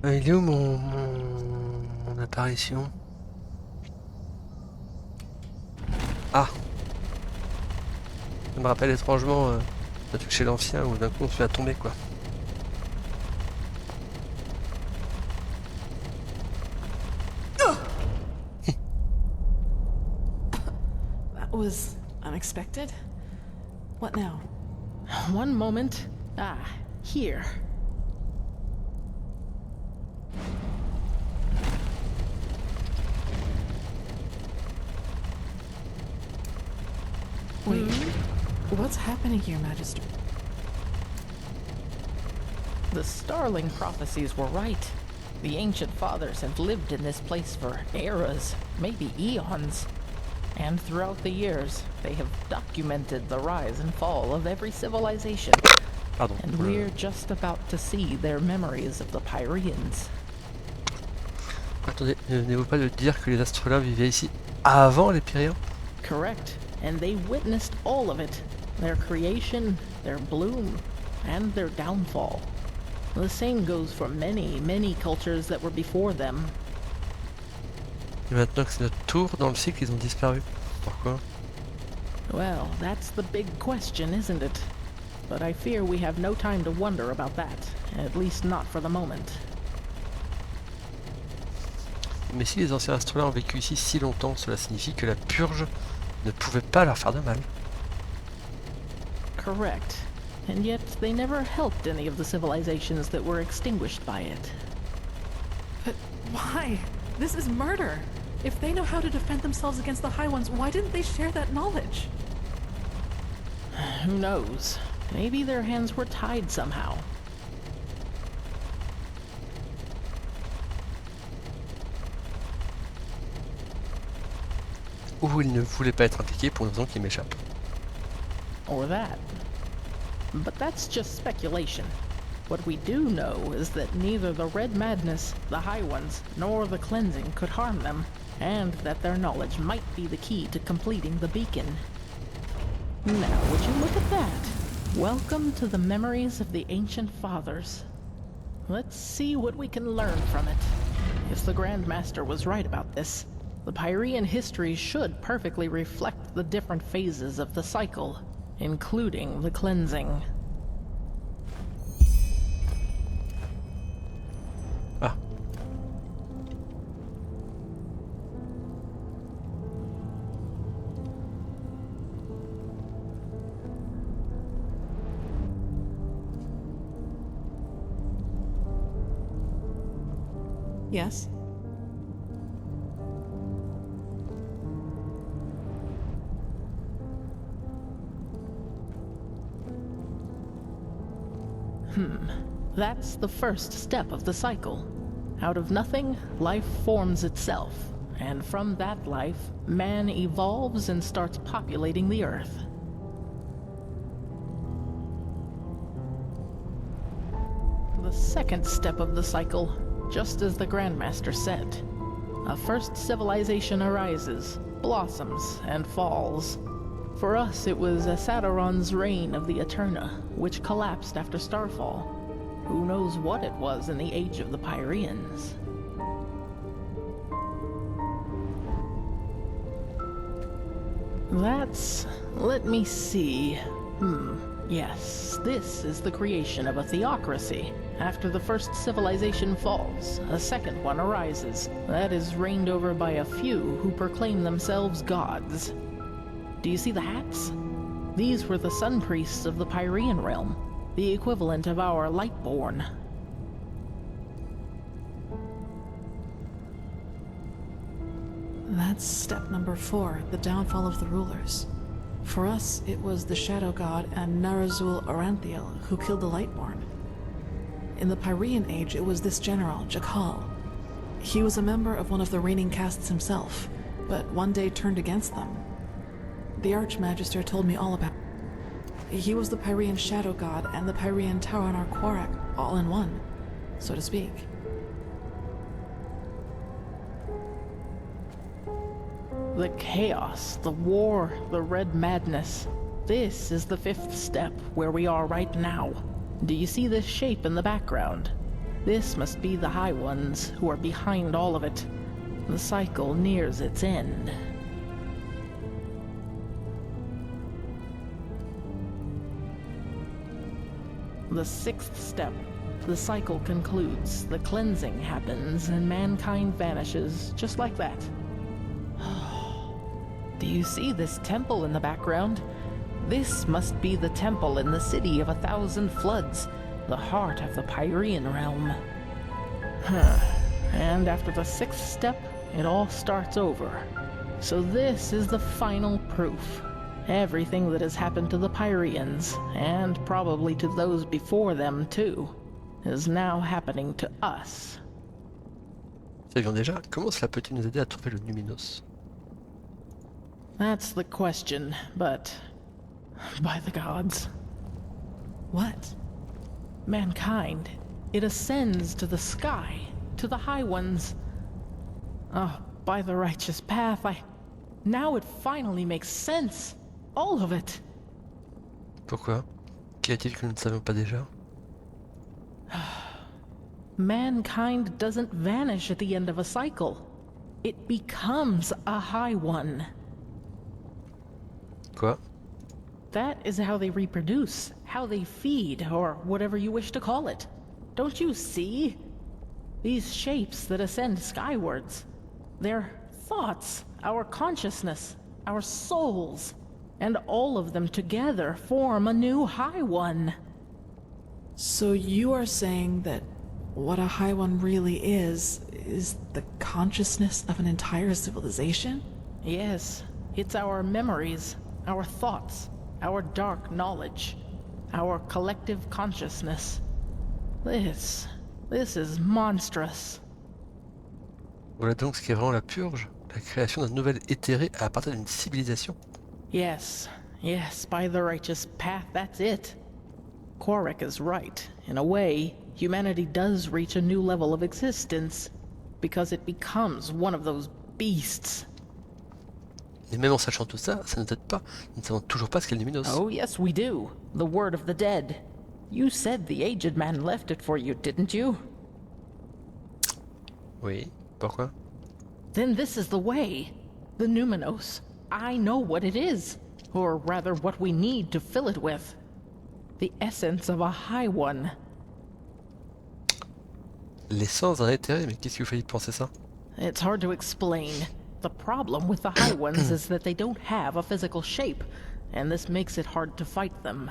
S1: Il est où mon apparition? Ah! Ça me rappelle étrangement un truc chez l'ancien où d'un coup on se fait tomber quoi.
S5: That was unexpected. What now?
S4: One moment. Ah, here.
S5: Wait, what's happening here, Magister?
S4: The starling prophecies were right. The ancient fathers have lived in this place for eras, maybe eons. And throughout the years, they have documented the rise and fall of every civilization.
S1: Pardon.
S4: And we're just about to see their memories of the Pyreans.
S1: Attendez, ne venez-vous pas de dire que les astrolains vivaient ici avant les Pyréens?
S4: Correct. And they witnessed all of it. Their creation, their bloom, and their downfall. The same goes for many, many cultures that were before them.
S1: Et maintenant que c'est notre tour dans le cycle, ils ont disparu. Pourquoi?
S4: Well, that's the big question, isn't it? But I fear we have no time to wonder about that. At least not for the moment.
S1: Mais si les anciens astrolains ont vécu ici si longtemps, cela signifie que la purge ne pouvait pas leur faire de mal.
S4: Correct. And yet they never helped any of the civilizations that were extinguished by it.
S5: But why? This is murder. If they know how to defend themselves against the High Ones, why didn't they share that knowledge?
S4: Who knows? Maybe their hands were tied somehow.
S1: Ou il ne voulait pas être impliqué pour une raison qui m'échappe.
S4: Or that. But that's just speculation. What we do know is that neither the Red Madness, the High Ones, nor the Cleansing could harm them, and that their knowledge might be the key to completing the beacon. Now, would you look at that? Welcome to the memories of the Ancient Fathers. Let's see what we can learn from it. If the Grandmaster was right about this, the Pyrean history should perfectly reflect the different phases of the cycle, including the cleansing.
S1: Ah.
S5: Yes?
S4: That's the first step of the cycle. Out of nothing, life forms itself, and from that life, man evolves and starts populating the earth. The second step of the cycle, just as the Grandmaster said. A first civilization arises, blossoms, and falls. For us, it was Asadoron's reign of the Eterna, which collapsed after Starfall. Who knows what it was in the age of the Pyreans? Let me see. Yes, this is the creation of a theocracy. After the first civilization falls, a second one arises. That is reigned over by a few who proclaim themselves gods. Do you see the hats? These were the sun priests of the Pyrean realm, the equivalent of our Lightborn.
S5: That's step number 4, the downfall of the rulers. For us, it was the Shadow God and Narazul Aranthiel who killed the Lightborn. In the Pyrean Age, it was this general, Jakal. He was a member of one of the reigning castes himself, but one day turned against them. The Archmagister told me all about it. He was the Pyrean Shadow God and the Pyrean Taurenar Quarak, all in one, so to speak.
S4: The chaos, the war, the red madness. This is the 5th step, where we are right now. Do you see this shape in the background? This must be the High Ones who are behind all of it. The cycle nears its end. The 6th step. The cycle concludes, the cleansing happens, and mankind vanishes, just like that. Do you see this temple in the background? This must be the temple in the city of 1,000 floods, the heart of the Pyrean realm. And after the 6th step, it all starts over. So this is the final proof. Everything that has happened to the Pyreans, and probably to those before them too, is now happening to us.
S1: Savions déjà, comment cela peut-il nous aider à trouver le Numinos?
S4: That's the question, but by the gods.
S5: What?
S4: Mankind, it ascends to the sky, to the High Ones. Oh, by the righteous path, now it finally makes sense. All of it.
S1: Pourquoi? Qu'y a-t-il que nous ne savions pas déjà?
S4: Mankind doesn't vanish at the end of a cycle. It becomes a High One.
S1: Quoi?
S4: That is how they reproduce, how they feed, or whatever you wish to call it. Don't you see? These shapes that ascend skywards. They're thoughts, our consciousness, our souls. And all of them together form a new High One.
S5: So you are saying that what a High One really is the consciousness of an entire civilization?
S4: Yes, it's our memories, our thoughts, our dark knowledge, our collective consciousness. This is monstrous.
S1: Voilà donc ce qui est vraiment la purge, la création d'un nouvel éthéré à partir d'une civilisation.
S4: Yes, by the righteous path, that's it. Quarek is right. In a way, humanity does reach a new level of existence, because it becomes one of those beasts.
S1: Mais même en sachant tout ça, ça ne t'aide pas. Nous ne savons toujours pas ce qu'est le Numinos.
S4: Oh, yes, we do. The word of the dead. You said the aged man left it for you, didn't you?
S1: Oui, pourquoi?
S4: Then this is the way. The Numinos. I know what it is. Or rather, what we need to fill it with. The essence of a high one.
S1: L'essence d'un éthéré, mais qu'est-ce qui vous fait y penser ça?
S4: It's hard to explain. The problem with the high ones is that they don't have a physical shape, and this makes it hard to fight them.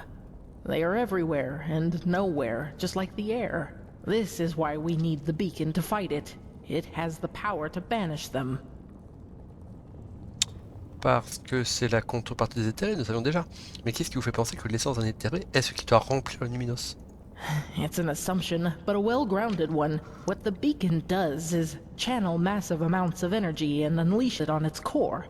S4: They are everywhere and nowhere, just like the air. This is why we need the beacon to fight it. It has the power to banish them.
S1: Parce que c'est la contrepartie des éthérés, nous savions déjà. Mais qu'est-ce qui vous fait penser que l'essence d'un éthéré est ce qui doit remplir le Numinos?
S4: It's an assumption, but a well-grounded one. What the beacon does is channel massive amounts of energy and unleash it on its core.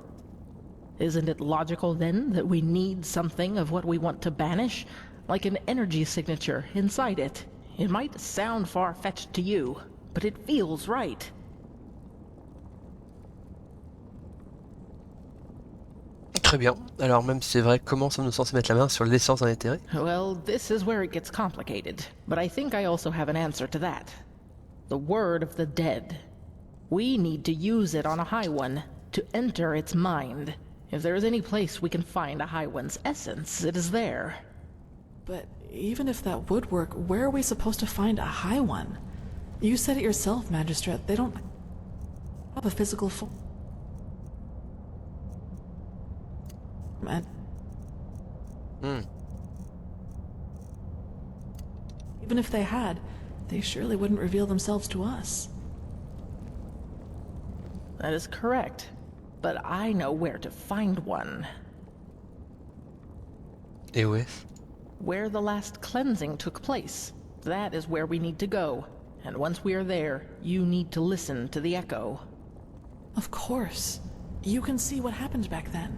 S4: Isn't it logical, then, that we need something of what we want to banish? Like an energy signature inside it. It might sound far-fetched to you, but it feels right.
S1: Très bien. Alors même si c'est vrai, comment sommes-nous censés mettre la main sur l'essence d'un éthéré?
S4: Well, this is where it gets complicated, but I think I also have an answer to that. The word of the dead. We need to use it on a high one, to enter its mind. If there is any place we can find a high one's essence, it is there.
S5: But even if that would work, where are we supposed to find a high one? You said it yourself, Magistrate. They don't have a physical form. Even if they had, they surely wouldn't reveal themselves to us.
S4: That is correct, but I know where to find one.
S1: Et où est-ce?
S4: Where the last cleansing took place. That is where we need to go. And once we are there, you need to listen to the echo.
S5: Of course. You can see what happened back then.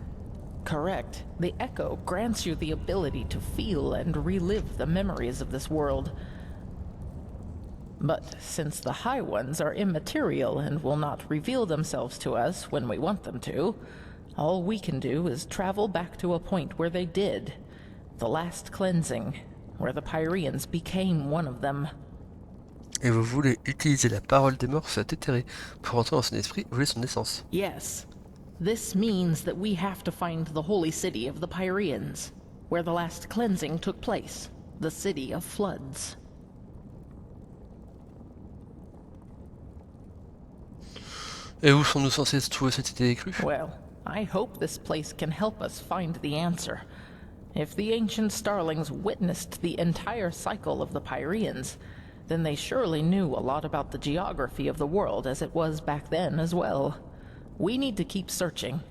S4: Correct. The echo grants you the ability to feel and relive the memories of this world. But since the High Ones are immaterial and will not reveal themselves to us when we want them to, all we can do is travel back to a point where they did. The last cleansing, where the Pyreans became one of them.
S1: Et vous voulez utiliser la parole des morts sur cet éthéré pour entrer dans son esprit, voler son essence.
S4: Yes. This means that we have to find the holy city of the Pyreans, where the last cleansing took place, the city of floods.
S1: Et où sommes-nous censés trouver cette idée écrue?
S4: Well, I hope this place can help us find the answer. If the ancient starlings witnessed the entire cycle of the Pyreans, then they surely knew a lot about the geography of the world as it was back then as well. We need to keep searching.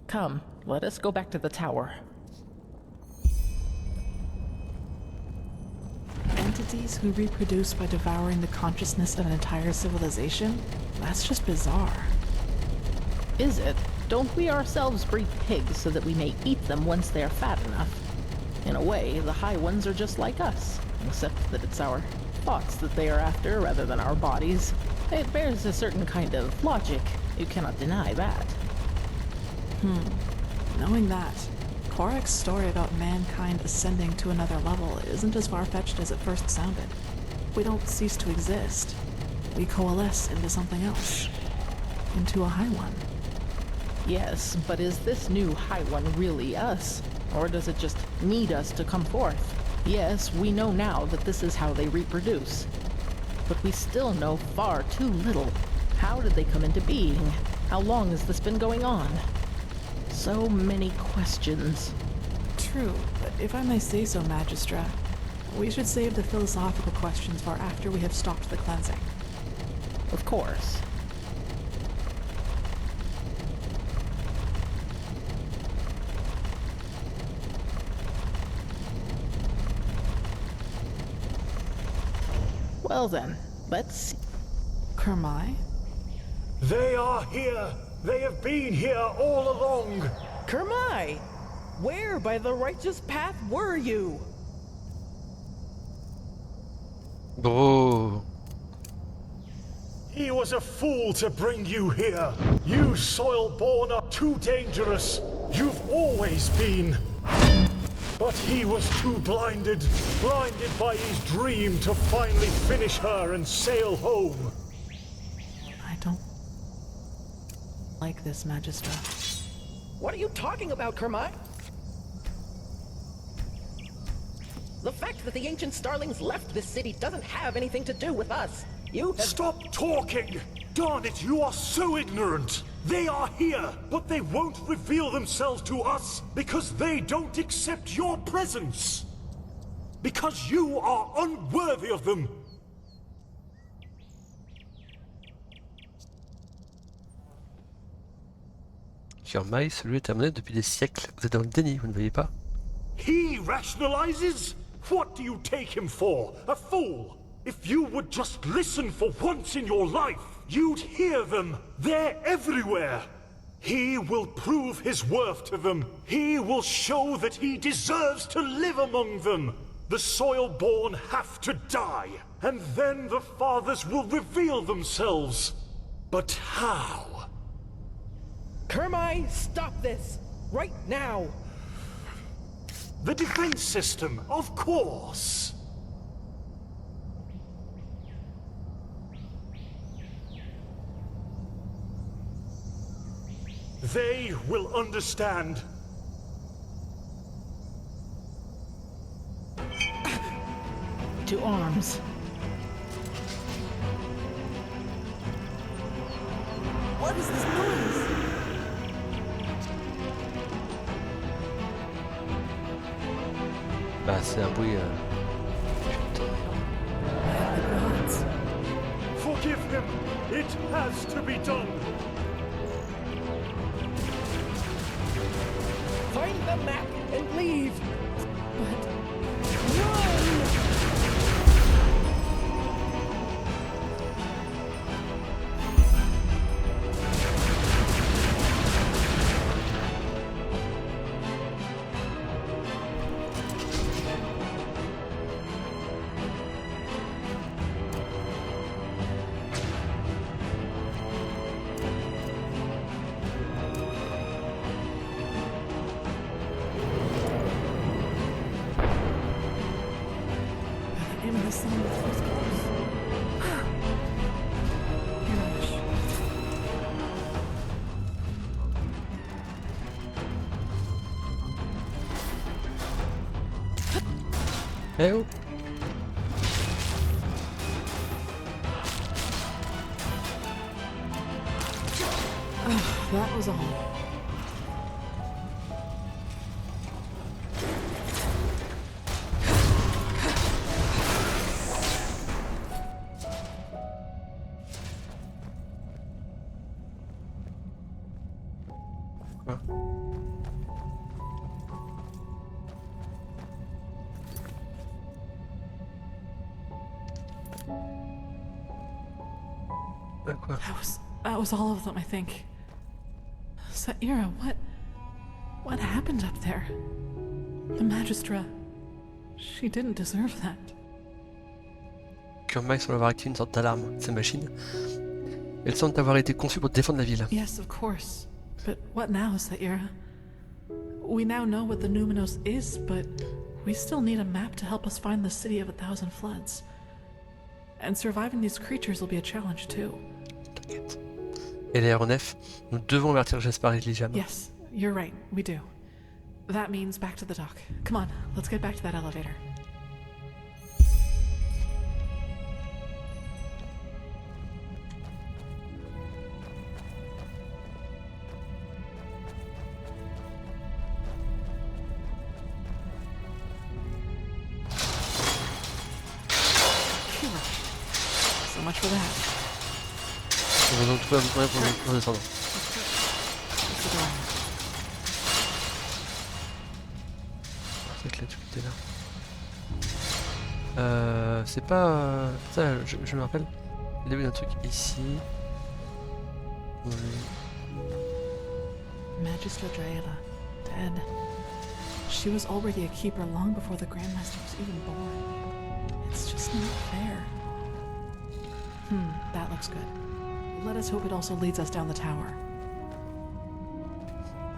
S4: Come, let us go back to the tower.
S5: Entities who reproduce by devouring the consciousness of an entire civilization? That's just bizarre.
S4: Is it? Don't we ourselves breed pigs so that we may eat them once they are fat enough? In a way, the High Ones are just like us, except that it's our thoughts that they are after rather than our bodies. It bears a certain kind of logic. You cannot deny that.
S5: Knowing that, Korek's story about mankind ascending to another level isn't as far-fetched as it first sounded. We don't cease to exist. We coalesce into something else. Into a High One.
S4: Yes, but is this new High One really us? Or does it just need us to come forth? Yes, we know now that this is how they reproduce. But we still know far too little. How did they come into being? How long has this been going on? So many questions.
S5: True, but if I may say so, Magistra, we should save the philosophical questions for after we have stopped the cleansing.
S4: Of course. Well then, let's...
S5: Kermai?
S3: They are here. They have been here all along.
S8: Kermai! Where by the righteous path were you?
S1: Bro.
S3: He was a fool to bring you here. You soil-born are too dangerous. You've always been. But he was too blinded by his dream to finally finish her and sail home.
S5: I don't like this, Magistra.
S8: What are you talking about, Kermai? The fact that the ancient starlings left this city doesn't have anything to do with us. You have...
S3: Stop talking! Darn it, you are so ignorant! They are here, but they won't reveal themselves to us because they don't accept your presence. Because you are unworthy of them.
S1: Kermai, celui est terminé depuis des siècles. Vous êtes dans le déni, vous ne voyez pas?
S3: He rationalizes? What do you take him for? A fool? If you would just listen for once in your life, you'd hear them. They're everywhere. He will prove his worth to them. He will show that he deserves to live among them. The soil-born have to die, and then the fathers will reveal themselves. But how?
S8: Kermai, stop this! Right now!
S3: The defense system, of course. They will understand.
S4: To arms.
S5: What is this noise?
S1: Bah, c'est un bruit.
S5: The gods.
S3: Forgive him. It has to be done.
S8: Find the map and leave!
S5: But
S8: Run!
S5: aim of the sun flows close. You're rubbish.
S1: Eh oh!
S5: That was all.
S1: Quoi?
S5: That was all of them, I think. Saira, what happened up there? The Magistra, she didn't deserve that.
S1: Kermai semble avoir activé une sorte d'alarme. Ces machines, elles semblent avoir été conçues pour défendre la ville.
S5: Yes, of course. But what now, Saira? We now know what the Numinos is, but we still need a map to help us find the City of 1,000 Floods. And surviving these creatures will be a challenge too.
S1: T'inquiète. Et l'aéronef, nous devons avertir Jespar et Liam.
S5: Yes, you're right, we do. That means back to the dock. Come on, let's get back to that elevator. Phew. So much for that.
S1: On va donc trouver un moyen pour descendre.
S5: What's the door?
S1: C'est que là, tu peux là. C'est pas... ça, je me rappelle. Il y avait un truc ici. Oui.
S5: Magistra Draela, dead. She was already a keeper long before the Grandmaster was even born. It's just not fair. That looks good. Let us hope it also leads us down the tower.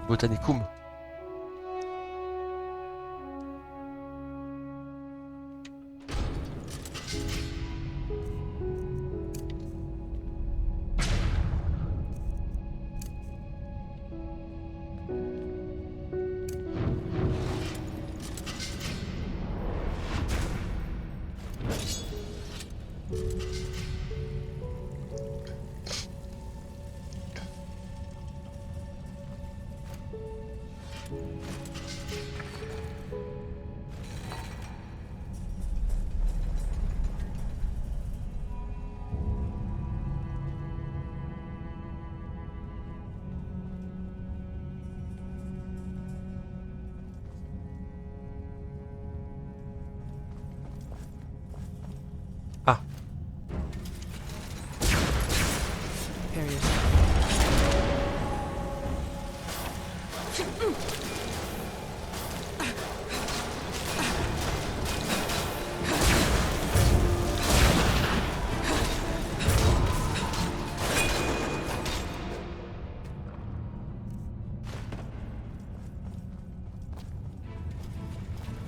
S1: Botanicum. Ah,
S5: Prepare yourself.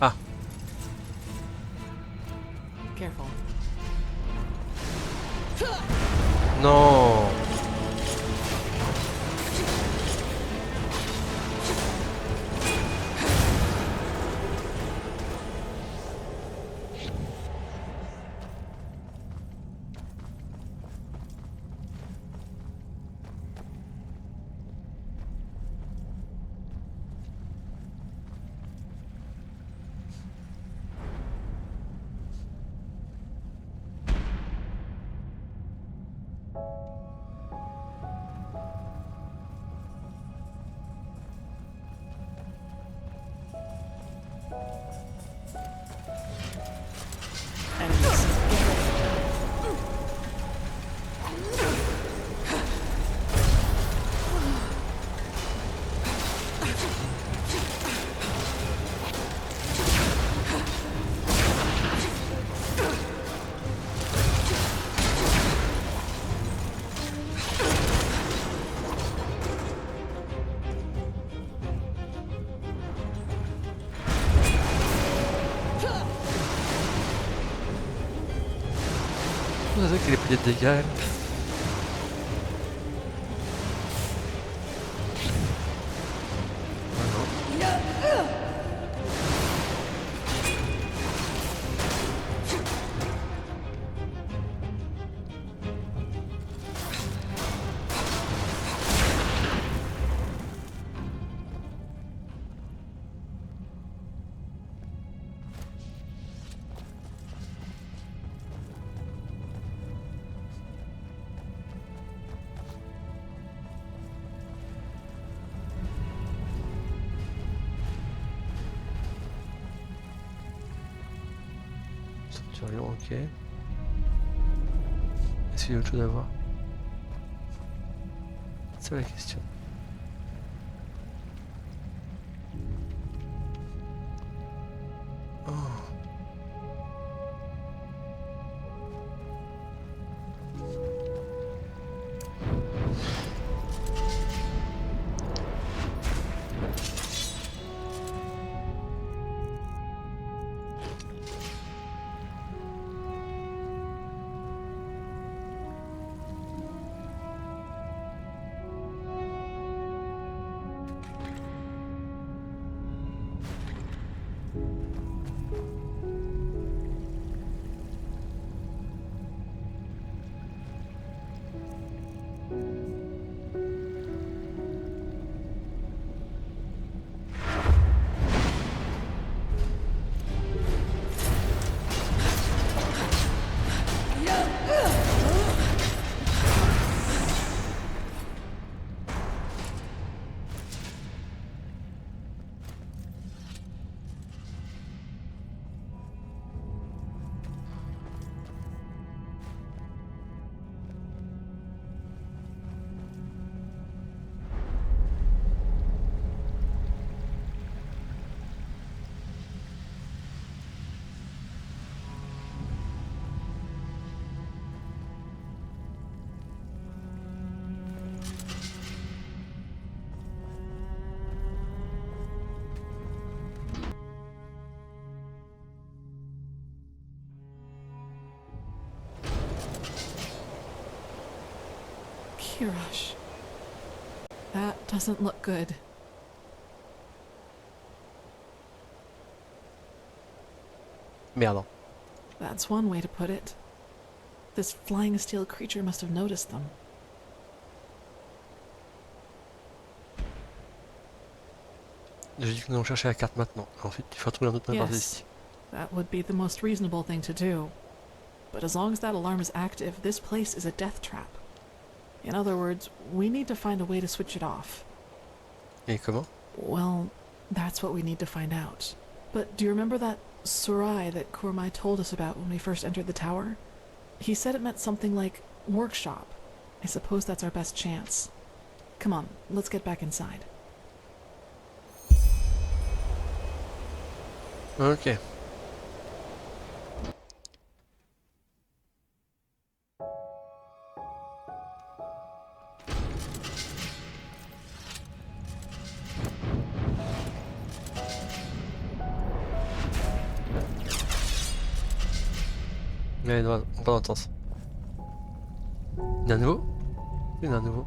S1: ah,
S5: Careful.
S1: non.
S5: Enemies.
S1: C'est vrai qu'il a pris des dégâts. Elle. Ah non. Centurion, ok. Est-ce qu'il y a autre chose à voir? C'est la question. Oh.
S5: Kirash. That doesn't look good.
S1: Merde.
S5: That's one way to put it. This flying steel creature must have noticed them.
S1: J'ai dit que nous allons chercher la carte maintenant. Ensuite, il faut trouver un autre moyen de passer
S5: Yes,
S1: ici.
S5: that would be the most reasonable thing to do. But as long as that alarm is active, this place is a death trap. In other words, we need to find a way to switch it off.
S1: Et comment?
S5: Well, that's what we need to find out. But do you remember that Surai that Kurmai told us about when we first entered the tower? He said it meant something like workshop. I suppose that's our best chance. Come on, let's get back inside.
S1: Ok. Mais non, on va dans le sens. Il y en a un nouveau? Il y en a un nouveau.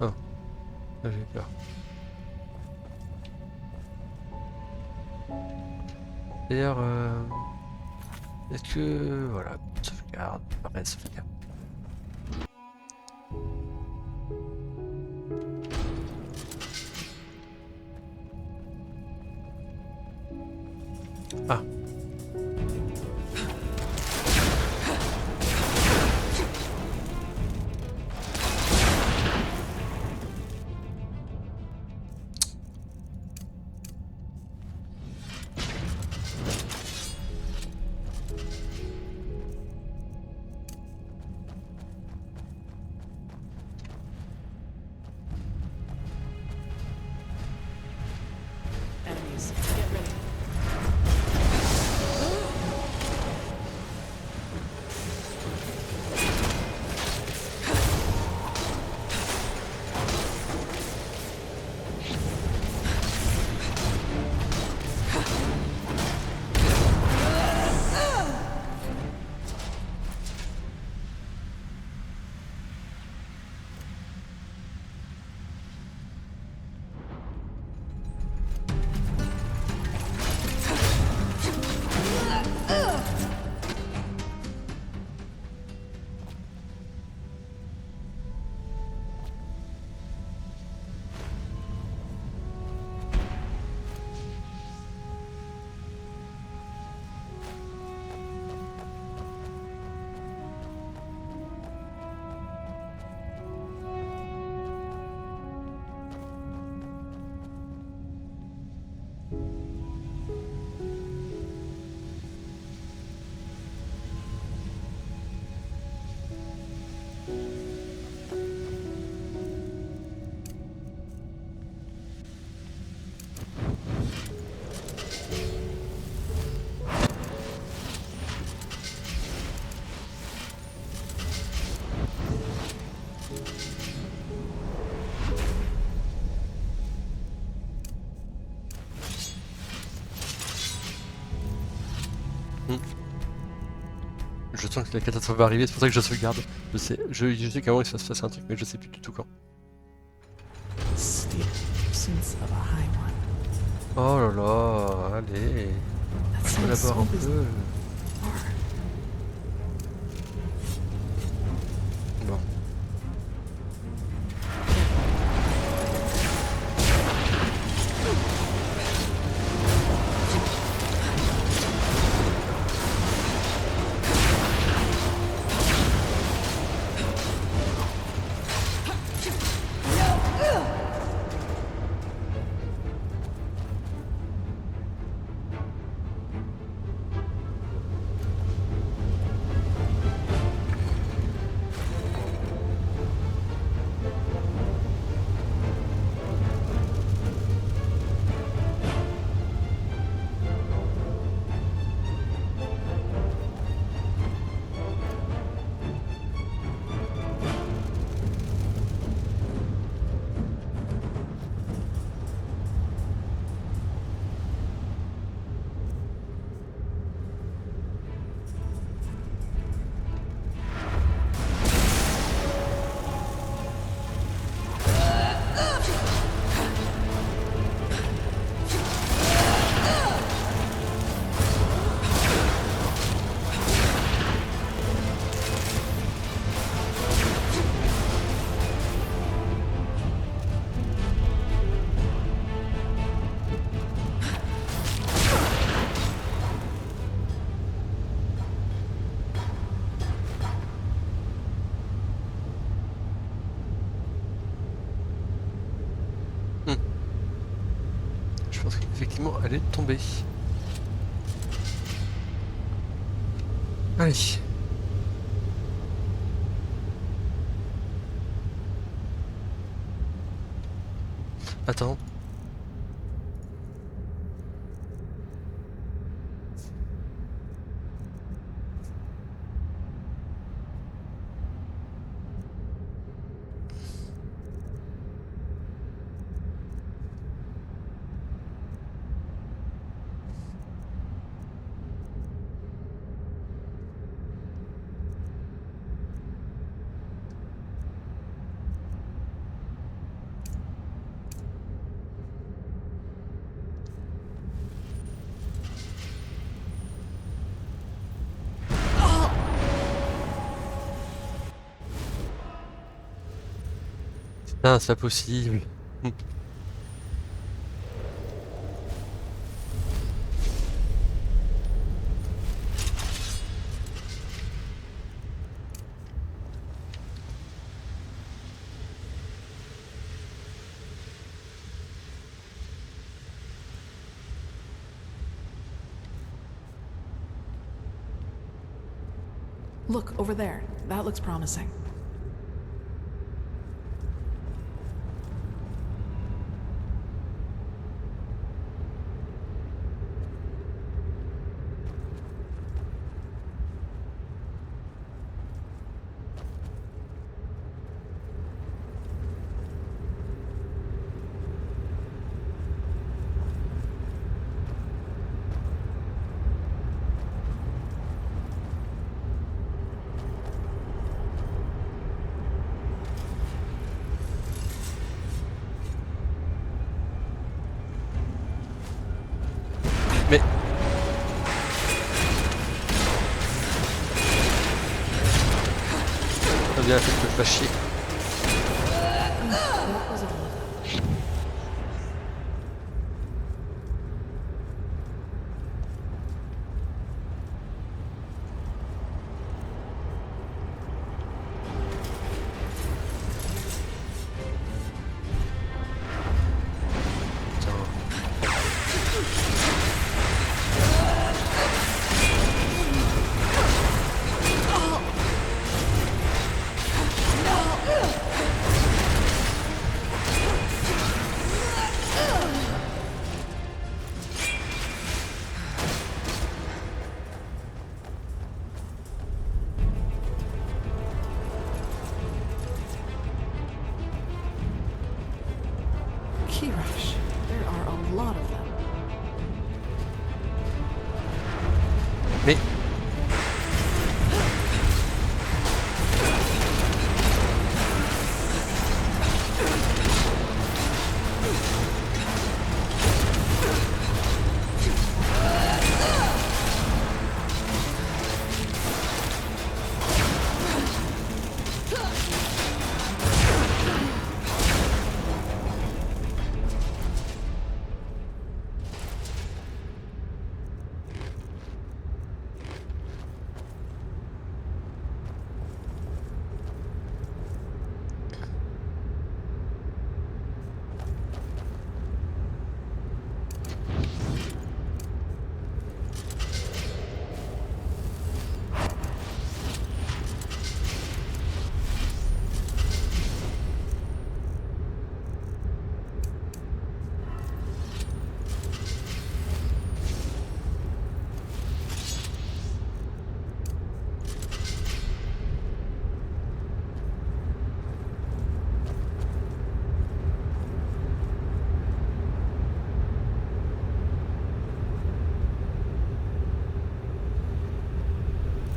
S1: Oh. J'ai eu peur. D'ailleurs, est-ce que... Voilà, sauvegarde, après sauvegarde. Ah.
S5: Enemies, get ready. Je sens que la catastrophe va arriver, c'est pour ça que je sauvegarde. Je sais qu'à un moment il va se passer un truc, mais je sais plus du tout quand. Steep absence of a high one.
S1: Oh là là, allez.
S5: That
S1: Je
S5: sounds
S1: collabore
S5: so
S1: un
S5: bizarre.
S1: peu. Bon. Je pense qu'effectivement, elle est tombée. Allez. Attends. Putain, c'est pas possible.
S5: Look, over there. That looks promising.
S1: Mais... Ça vient fait me faire chier.
S5: Key rush. There are a lot of them.
S1: Mais...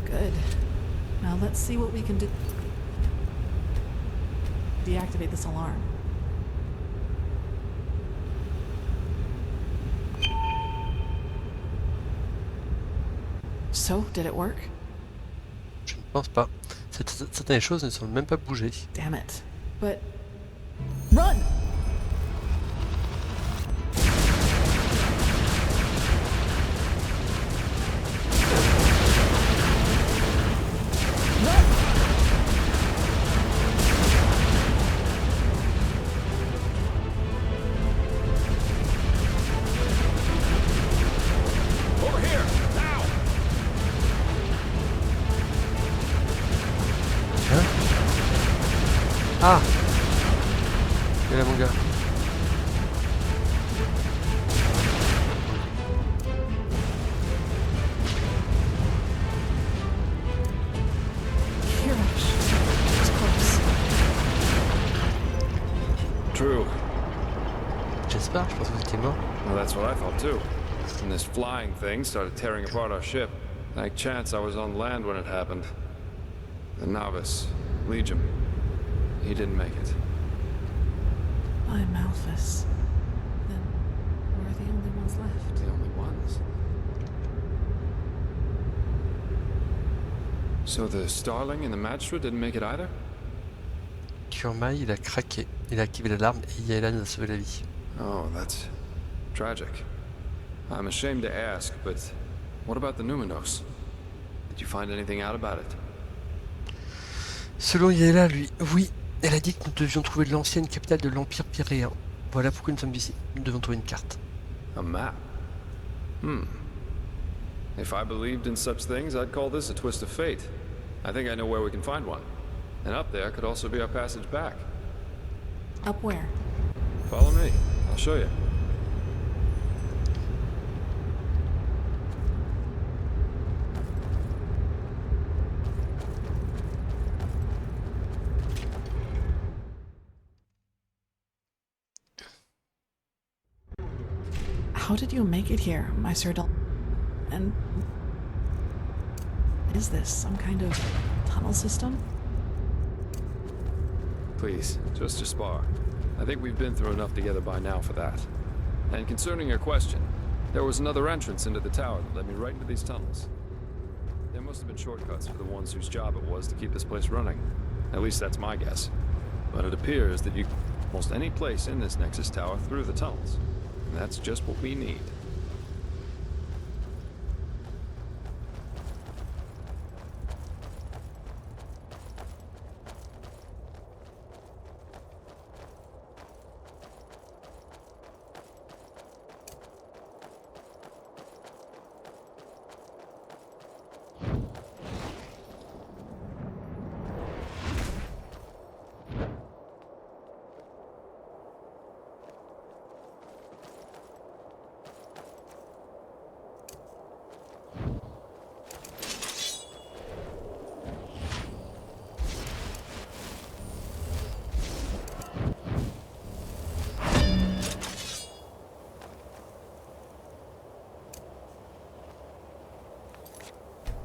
S5: Good. Now let's see what we can do. Deactivate this alarm. So, did it work?
S1: Je ne pense pas. Certaines choses ne semblent même pas bouger.
S5: Damn it. But... Run!
S1: Jespar, je pense que vous étiez mort.
S6: Well, that's what I thought too. And this flying thing started tearing apart our ship. Thank chance I was on land when it happened. The novice, Legion, he didn't make it.
S5: By Malphus. Then we're the only ones left.
S6: The only ones. So the Starling and the Magistrate didn't make it either?
S1: Kurmai, il a craqué. Il a activé l'alarme et Yaela nous a sauvé la vie.
S6: Oh, that's tragic. I'm ashamed to ask, but what about the Numinos? Did you find anything out about it?
S1: Selon Yaela, lui, oui, elle a dit que nous devions trouver l'ancienne capitale de l'Empire Pyréen. Voilà pourquoi nous sommes ici. Nous devons trouver une carte.
S6: A map? If I believed in such things, I'd call this a twist of fate. I think I know where we can find one. And up there could also be our passage back.
S5: Up where?
S6: Follow me. I'll show you.
S5: How did you make it here, my Sir And is this some kind of tunnel system?
S6: Please, just Jespar. I think we've been through enough together by now for that. And concerning your question, there was another entrance into the tower that led me right into these tunnels. There must have been shortcuts for the ones whose job it was to keep this place running. At least that's my guess. But it appears that you can get almost any place in this Nexus Tower through the tunnels. And that's just what we need.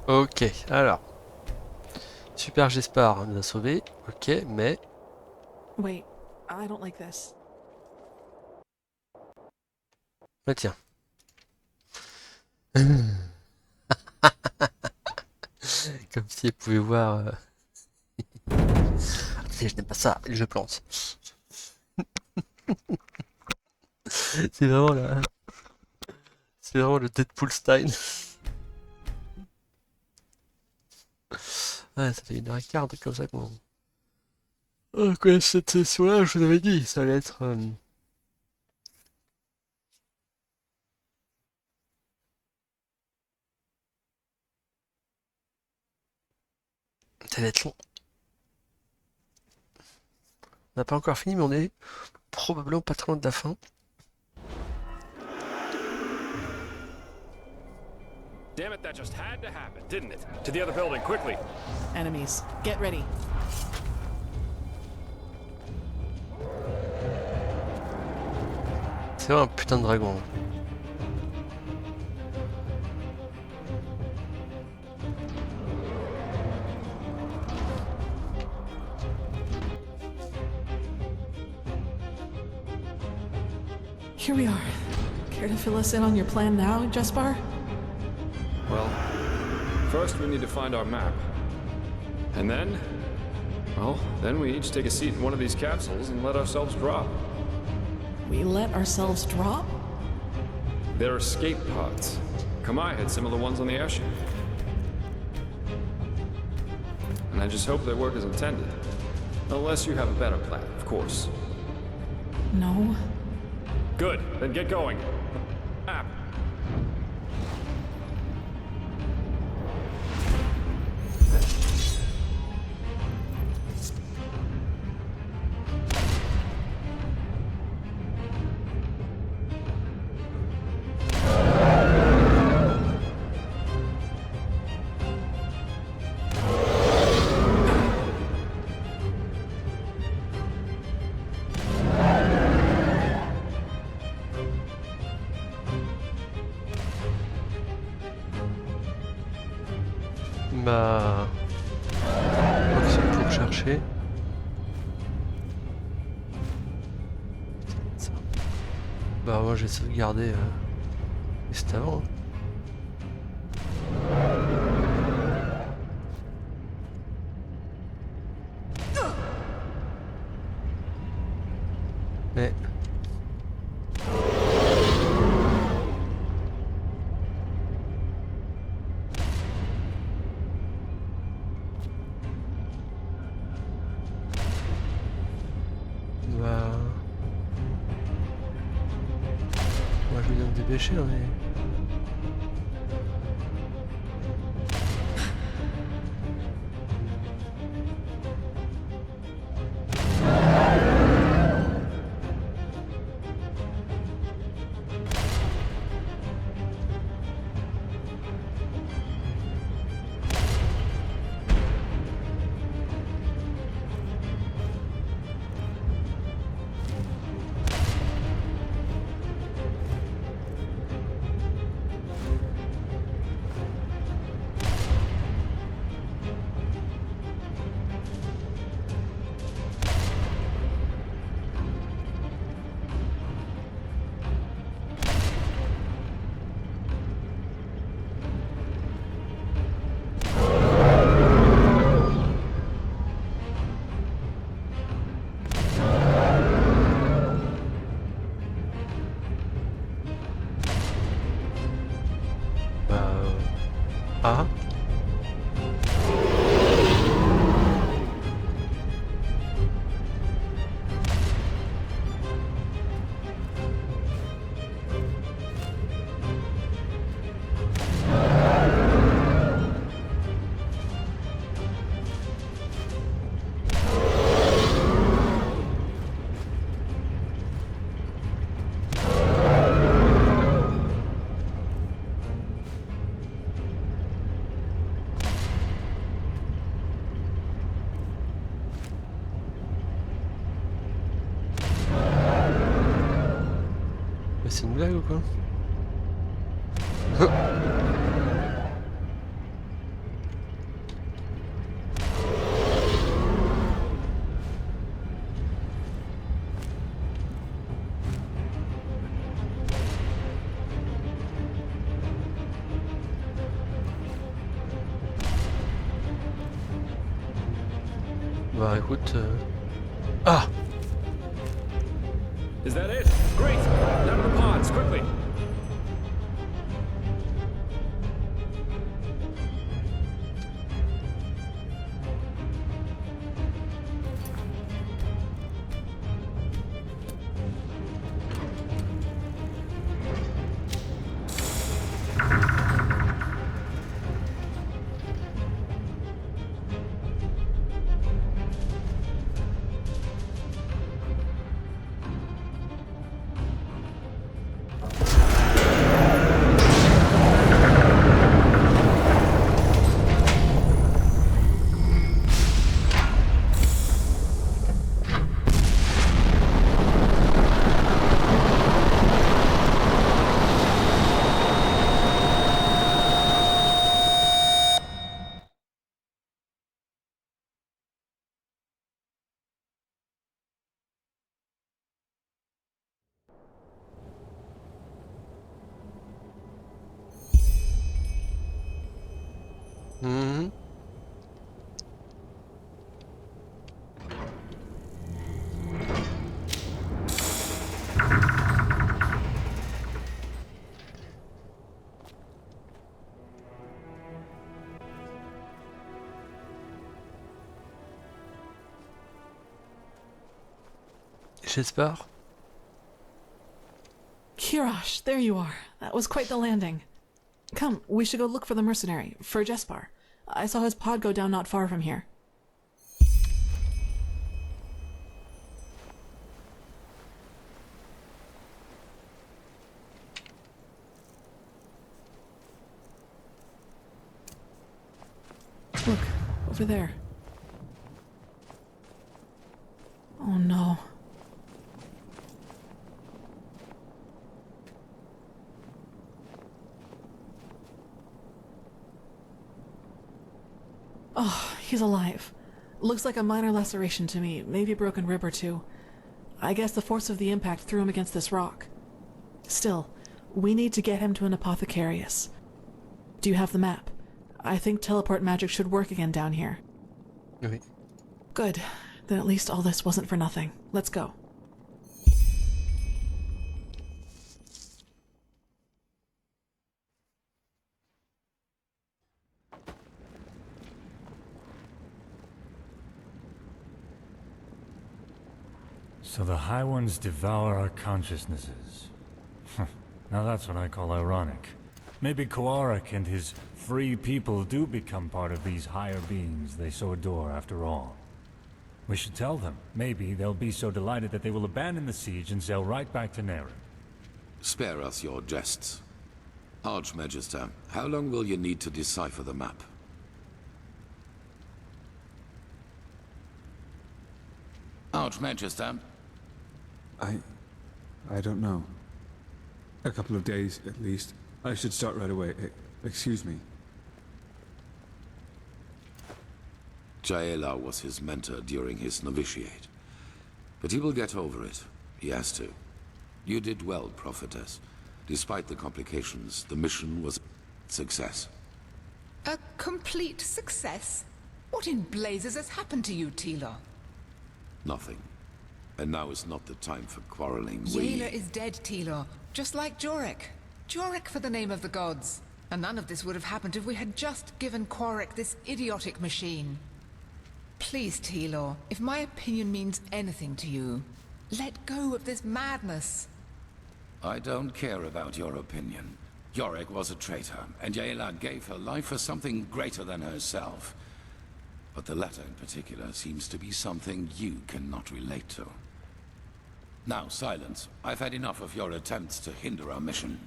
S1: Ok, alors. Super Jespar nous a sauvés. Ok, mais...
S5: Wait, I don't like this.
S1: Bah tiens. Comme si elle pouvait voir... Attendez, je n'aime pas ça, je plante. C'est vraiment là. C'est vraiment le Deadpool style. Ouais, ça fait 1h15 comme ça qu'on... connaît cette session-là, je vous avais dit, ça allait être... Ça allait être long. On n'a pas encore fini, mais on est probablement pas très loin de la fin.
S6: Damn it, that just had to happen, didn't it? To the other building, quickly!
S5: Enemies, get ready.
S1: C'est vraiment un putain de dragon.
S5: Here we are. Care to fill us in on your plan now, Jespar?
S6: Well, first we need to find our map. And then, well, then we each take a seat in one of these capsules and let ourselves drop.
S5: We let ourselves drop?
S6: They're escape pods. Kamai had similar ones on the airship. And I just hope they work as intended. Unless you have a better plan, of course.
S5: No.
S6: Good, then get going. Map.
S1: Bah... Je crois que c'est pour chercher. Ça. Bah moi j'ai sauvegardé juste avant. Mais... Bah... Moi je lui donne des péchés, hein, mais... Ah. Mais c'est une blague ou quoi? Bah écoute... Ah!
S6: Is that it? Great! Down to the pods, quickly!
S1: Mhm. Jespar?
S5: Kirash, there you are. That was quite the landing. Come, we should go look for the mercenary, for Jespar. I saw his pod go down not far from here. Look, over there. Oh no. Oh, he's alive. Looks like a minor laceration to me, maybe a broken rib or two. I guess the force of the impact threw him against this rock. Still, we need to get him to an apothecarius. Do you have the map? I think teleport magic should work again down here.
S1: Oui.
S5: Good. Then at least all this wasn't for nothing. Let's go.
S9: So the High Ones devour our consciousnesses. Now that's what I call ironic. Maybe Koarik and his free people do become part of these higher beings they so adore after all. We should tell them. Maybe they'll be so delighted that they will abandon the siege and sail right back to Nera.
S2: Spare us your jests. Archmagister, how long will you need to decipher the map? Archmagister?
S10: I don't know. A couple of days, at least. I should start right away. Excuse me.
S2: Calia was his mentor during his novitiate. But he will get over it. He has to. You did well, Prophetess. Despite the complications, the mission was a success.
S11: A complete success? What in blazes has happened to you, Tila?
S2: Nothing. And now is not the time for quarreling.
S11: Yela is dead, Tila. Just like Jorek. Jorek for the name of the gods. And none of this would have happened if we had just given Quarik this idiotic machine. Please, Tila, if my opinion means anything to you, let go of this madness.
S2: I don't care about your opinion. Jorek was a traitor, and Yela gave her life for something greater than herself. But the latter in particular seems to be something you cannot relate to. Now, silence. I've had enough of your attempts to hinder our mission.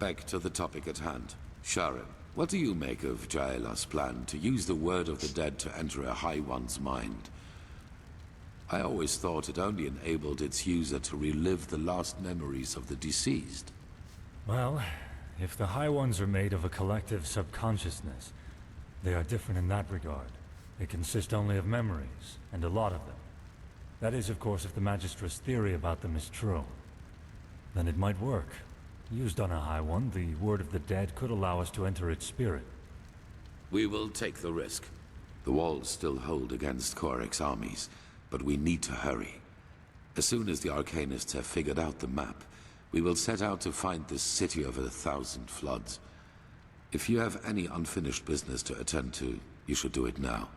S2: Back to the topic at hand. Sharon, what do you make of Jaela's plan to use the word of the dead to enter a High One's mind? I always thought it only enabled its user to relive the last memories of the deceased.
S9: Well, if the High Ones are made of a collective subconsciousness, they are different in that regard. They consist only of memories, and a lot of them. That is, of course, if the Magistra's theory about them is true. Then it might work. Used on a High One, the word of the dead could allow us to enter its spirit.
S2: We will take the risk. The walls still hold against Quarik's armies, but we need to hurry. As soon as the Arcanists have figured out the map, we will set out to find this city of 1,000 floods. If you have any unfinished business to attend to, you should do it now.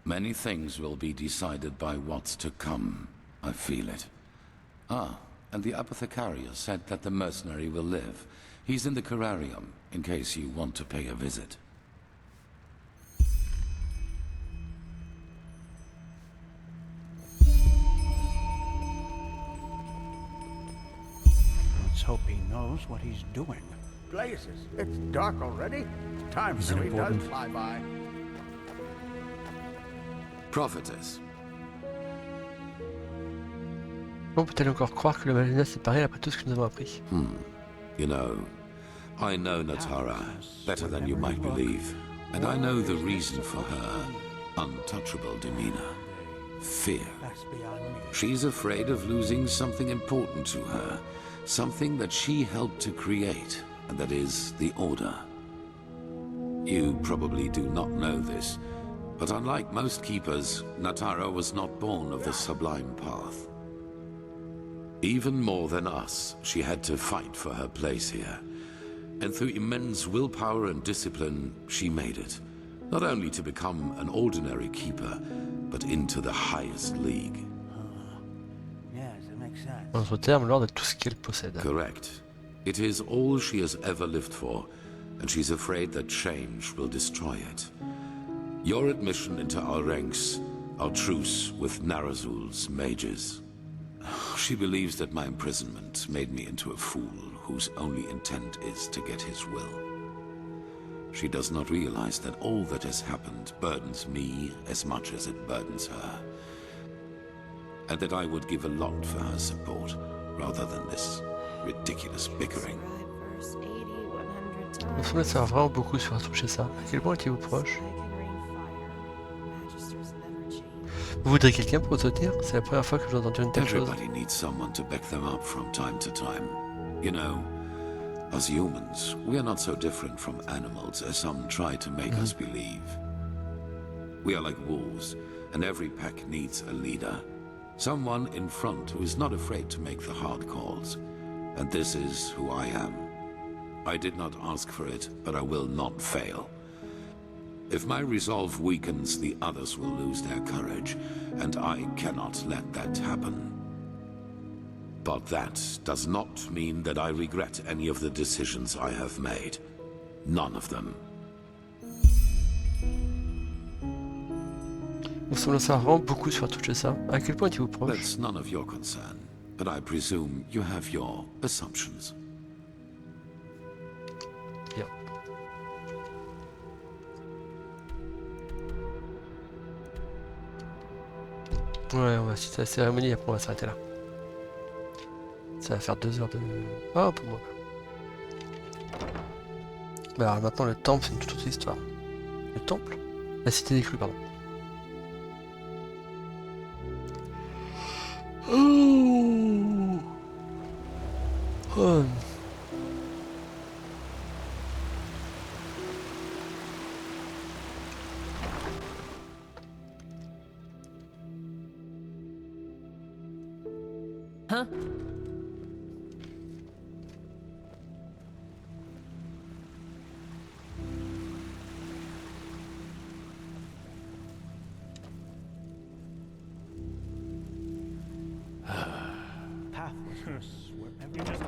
S2: Many things will be decided by what's to come. I feel it. Ah, and the apothecarius said that the mercenary will live. He's in the Curarium, in case you want to pay a visit.
S12: Let's hope he knows what he's doing. Blazes, it's dark already. Time
S9: Is it
S12: really does
S9: important?
S12: fly by.
S2: Prophetess.
S1: On peut-elle encore croire que le Malena s'est paré après tout ce que nous avons appris?
S2: You know, I know Natara better than you might believe, and I know the reason for her untouchable demeanor. Fear.
S12: That's beyond me.
S2: She's afraid of losing something important to her, something that she helped to create, and that is the Order. You probably do not know this, but unlike most keepers, Natara was not born of the Sublime path. Even more than us, she had to fight for her place here. And through immense willpower and discipline, she made it. Not only to become an ordinary keeper, but into the highest league.
S12: Yes, it makes sense.
S1: En d'autres termes, l'ordre est tout ce qu'elle possède.
S2: Correct. It is all she has ever lived for, and she's afraid that change will destroy it. Your admission into our ranks, our truce with Narazul's mages. She believes that my imprisonment made me into a fool whose only intent is to get his will. She does not realize that all that has happened burdens me as much as it burdens her. And that I would give a lot for her support, rather than this ridiculous bickering.
S13: Verse 80, 100,
S1: Il faut savoir vraiment beaucoup sur un truc chez ça. À quel point étiez-vous proche? Vous voudrez quelqu'un pour vous soutenir? C'est la première fois que j'ai entendu une telle chose.
S2: Everybody needs someone to back them up from time to time. You know, as humans, we are not so different from animals as some try to make us believe. We are like wolves, and every pack needs a leader. Someone in front who is not afraid to make the hard calls. And this is who I am. I did not ask for it, but I will not fail. If my resolve weakens, the others will lose their courage, and I cannot let that happen. But that does not mean that I regret any of the decisions I have made. None of them.
S1: Vous semblez savoir vraiment beaucoup sur un truc chez ça. À quel point étiez-vous proche?
S2: That's none of your concern, but I presume you have your assumptions.
S1: Bien. Ouais, on va citer la cérémonie et après on va s'arrêter là. Ça va faire 2 heures de... Oh, pour moi. Bah alors maintenant le temple c'est une toute autre histoire. Le temple? La cité des crues, pardon. Oh. Oh.
S5: Huh?
S3: Pathlessness, wherever you just...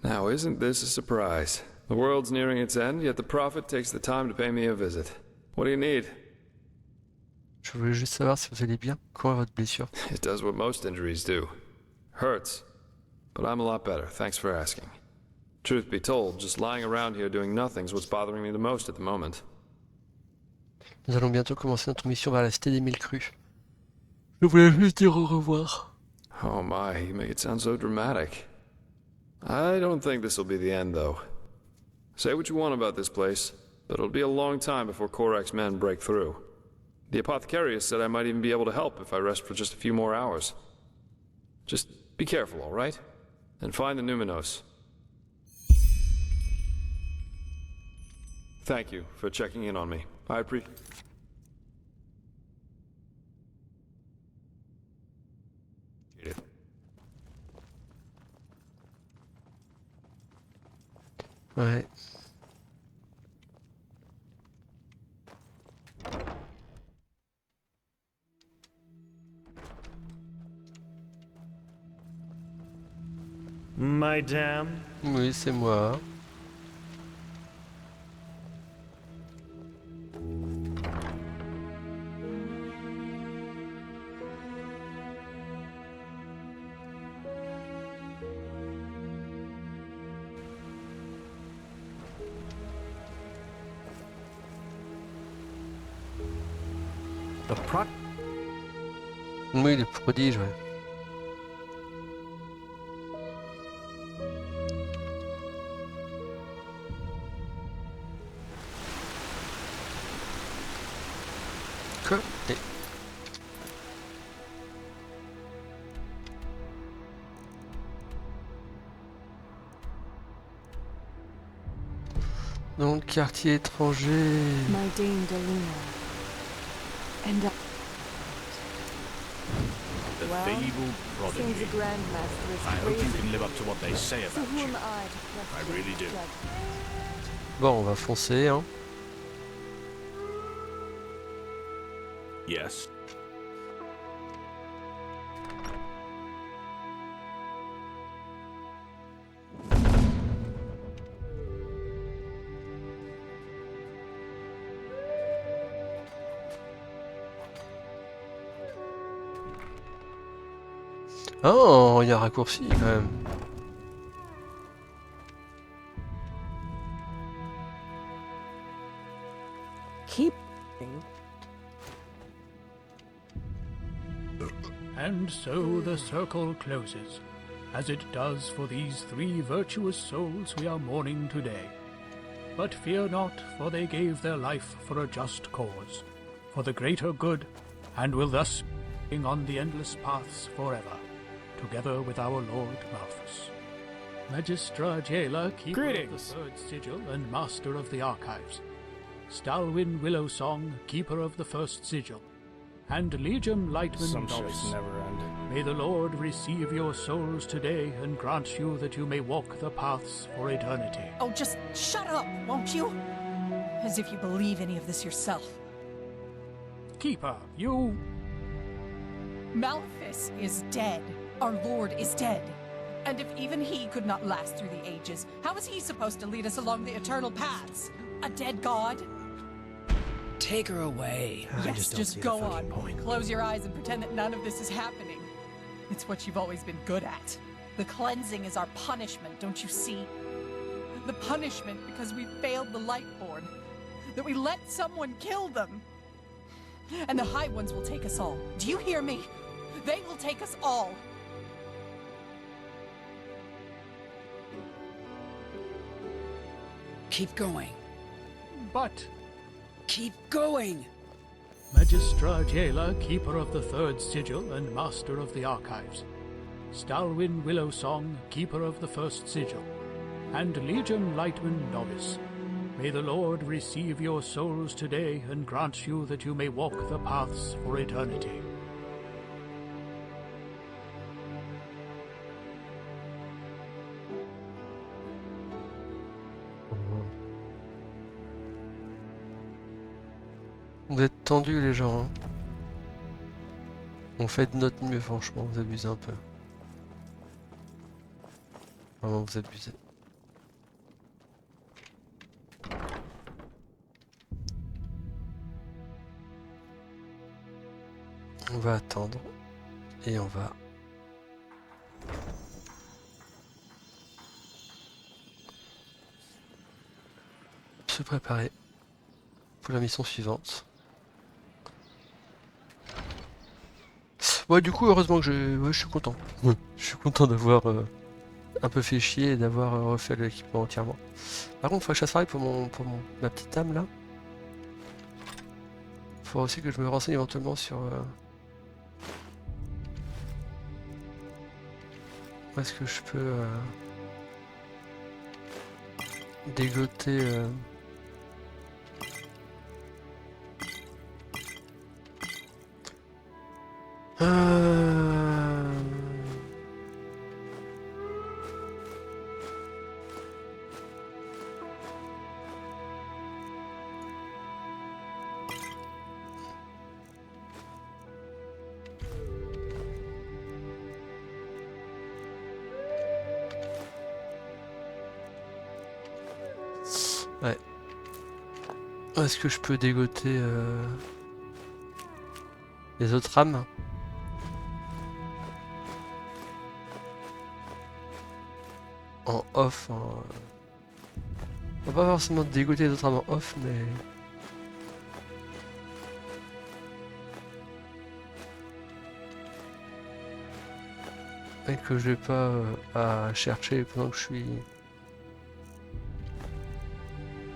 S6: Now, isn't this a surprise? The world's nearing its end, yet the prophet takes the time to pay me a visit. What do you need?
S1: Je voulais juste savoir si vous allez bien. Comment est votre blessure?
S6: It does what most injuries do. Hurts. But I'm a lot better, thanks for asking. Truth be told, just lying around here doing nothing's what's bothering me the most at the moment.
S1: Nous allons bientôt commencer notre mission vers la cité des 1000 crues. Je voulais juste dire au revoir.
S6: Oh my, you make it sound so dramatic. I don't think this will be the end, though. Say what you want about this place, but it'll be a long time before Korak's men break through. The apothecarius said I might even be able to help if I rest for just a few more hours. Just be careful, all right? And find the Numinos. Thank you for checking in on me. I appreciate it.
S1: Ouais.
S3: Madame?
S1: Oui, c'est moi. Oui, le prodige, ouais. Côté. Donc, quartier étranger.
S13: My Dame Delina. And
S3: The
S13: well,
S3: feeble
S13: seems
S3: prodigy.
S13: the Grandmaster is
S3: I hope you
S13: crazy.
S3: can live up to what they say
S13: So
S3: about
S13: who
S3: you.
S13: am I to question
S3: I really do.
S13: his judgment?
S1: Bon, on va foncer, hein.
S3: Yes.
S1: Oh, il y a un raccourci quand même.
S3: so the circle closes, as it does for these 3 virtuous souls we are mourning today. But fear not, for they gave their life for a just cause, for the greater good, and will thus be on the endless paths forever, together with our Lord Malthus. Magistra Jaela, keeper of the 3rd sigil and master of the archives. Stalwyn Willowsong, keeper of the 1st sigil. And Legium Lightman
S14: Some shifts
S3: Novice.
S14: never end.
S3: May the Lord receive your souls today and grant you that you may walk the paths for eternity.
S15: Oh, just shut up, won't you? As if you believe any of this yourself.
S3: Keeper, you...
S15: Malthus is dead. Our Lord is dead. And if even he could not last through the ages, how is he supposed to lead us along the eternal paths? A dead god?
S16: Take her away.
S15: Yes, just go on. Close your eyes and pretend that none of this is happening. It's what you've always been good at. The cleansing is our punishment, don't you see? The punishment because we failed the Lightborn. That we let someone kill them. And the High Ones will take us all. Do you hear me? They will take us all.
S16: Keep going.
S3: But...
S16: Keep going!
S3: Magistra Jaela, keeper of the 3rd sigil and master of the archives. Stalwyn Willowsong, keeper of the 1st sigil. And Legium Lightman Novice. May the Lord receive your souls today and grant you that you may walk the paths for eternity.
S1: Vous êtes tendus les gens, hein. On fait de notre mieux, franchement, vous abusez un peu. Vraiment, vous abusez. On va attendre et on va se préparer pour la mission suivante. Ouais, du coup, heureusement que je suis content. Je suis content d'avoir un peu fait chier et d'avoir refait l'équipement entièrement. Par contre, il faut que je fasse pareil pour ma petite âme là. Il faut aussi que je me renseigne éventuellement sur où est-ce que je peux dégoter ouais. Est-ce que je peux dégoter les autres rames? En off, on va pas forcément dégoter les autres rames en off, mais... Et que je n'ai pas à chercher pendant que je suis...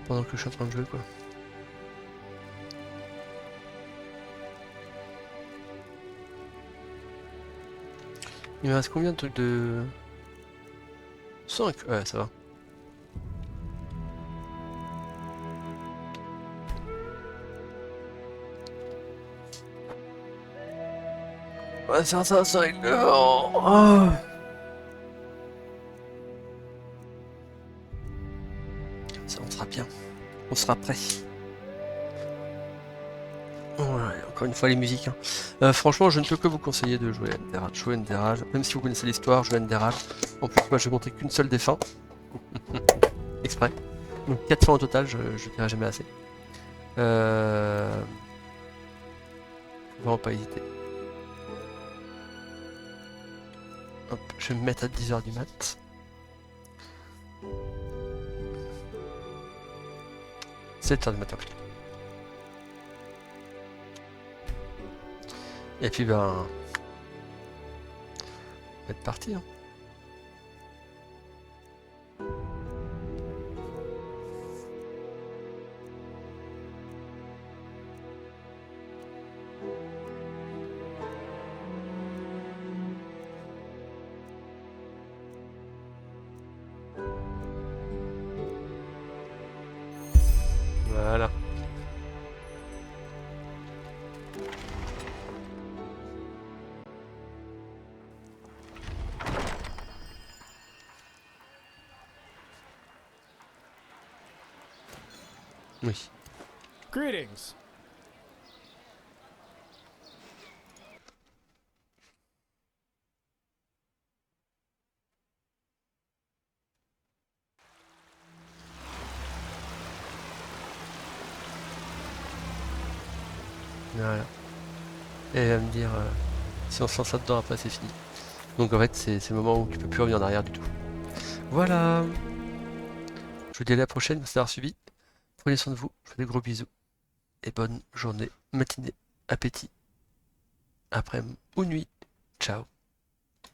S1: en train de jouer, quoi. Il me reste combien de trucs de... 5, ouais, ça va. On va faire ça, ça avec le... Oh. Ça, on sera bien. On sera prêt. Voilà, encore une fois les musiques. Hein. Franchement, je ne peux que vous conseiller de jouer Enderal. Jouer Enderal, même si vous connaissez l'histoire, jouer Enderal. En plus, moi, je vais montrer qu'une seule des fins. Exprès. Donc 4 fins au total, je dirais jamais assez. Faut vraiment pas hésiter. Hop, je vais me mettre à 10 h du mat. « 7 h du matin plutôt. Et puis ben... va être parti. Hein. Voilà. Oui.
S14: Greetings.
S1: Voilà. Et elle va me dire si on se lance là-dedans après c'est fini. Donc en fait c'est le moment où tu peux plus revenir en arrière du tout. Voilà. Je vous dis à la prochaine, merci d'avoir suivi. Prenez soin de vous, je vous fais des gros bisous. Et bonne journée, matinée, appétit, après-midi ou nuit. Ciao.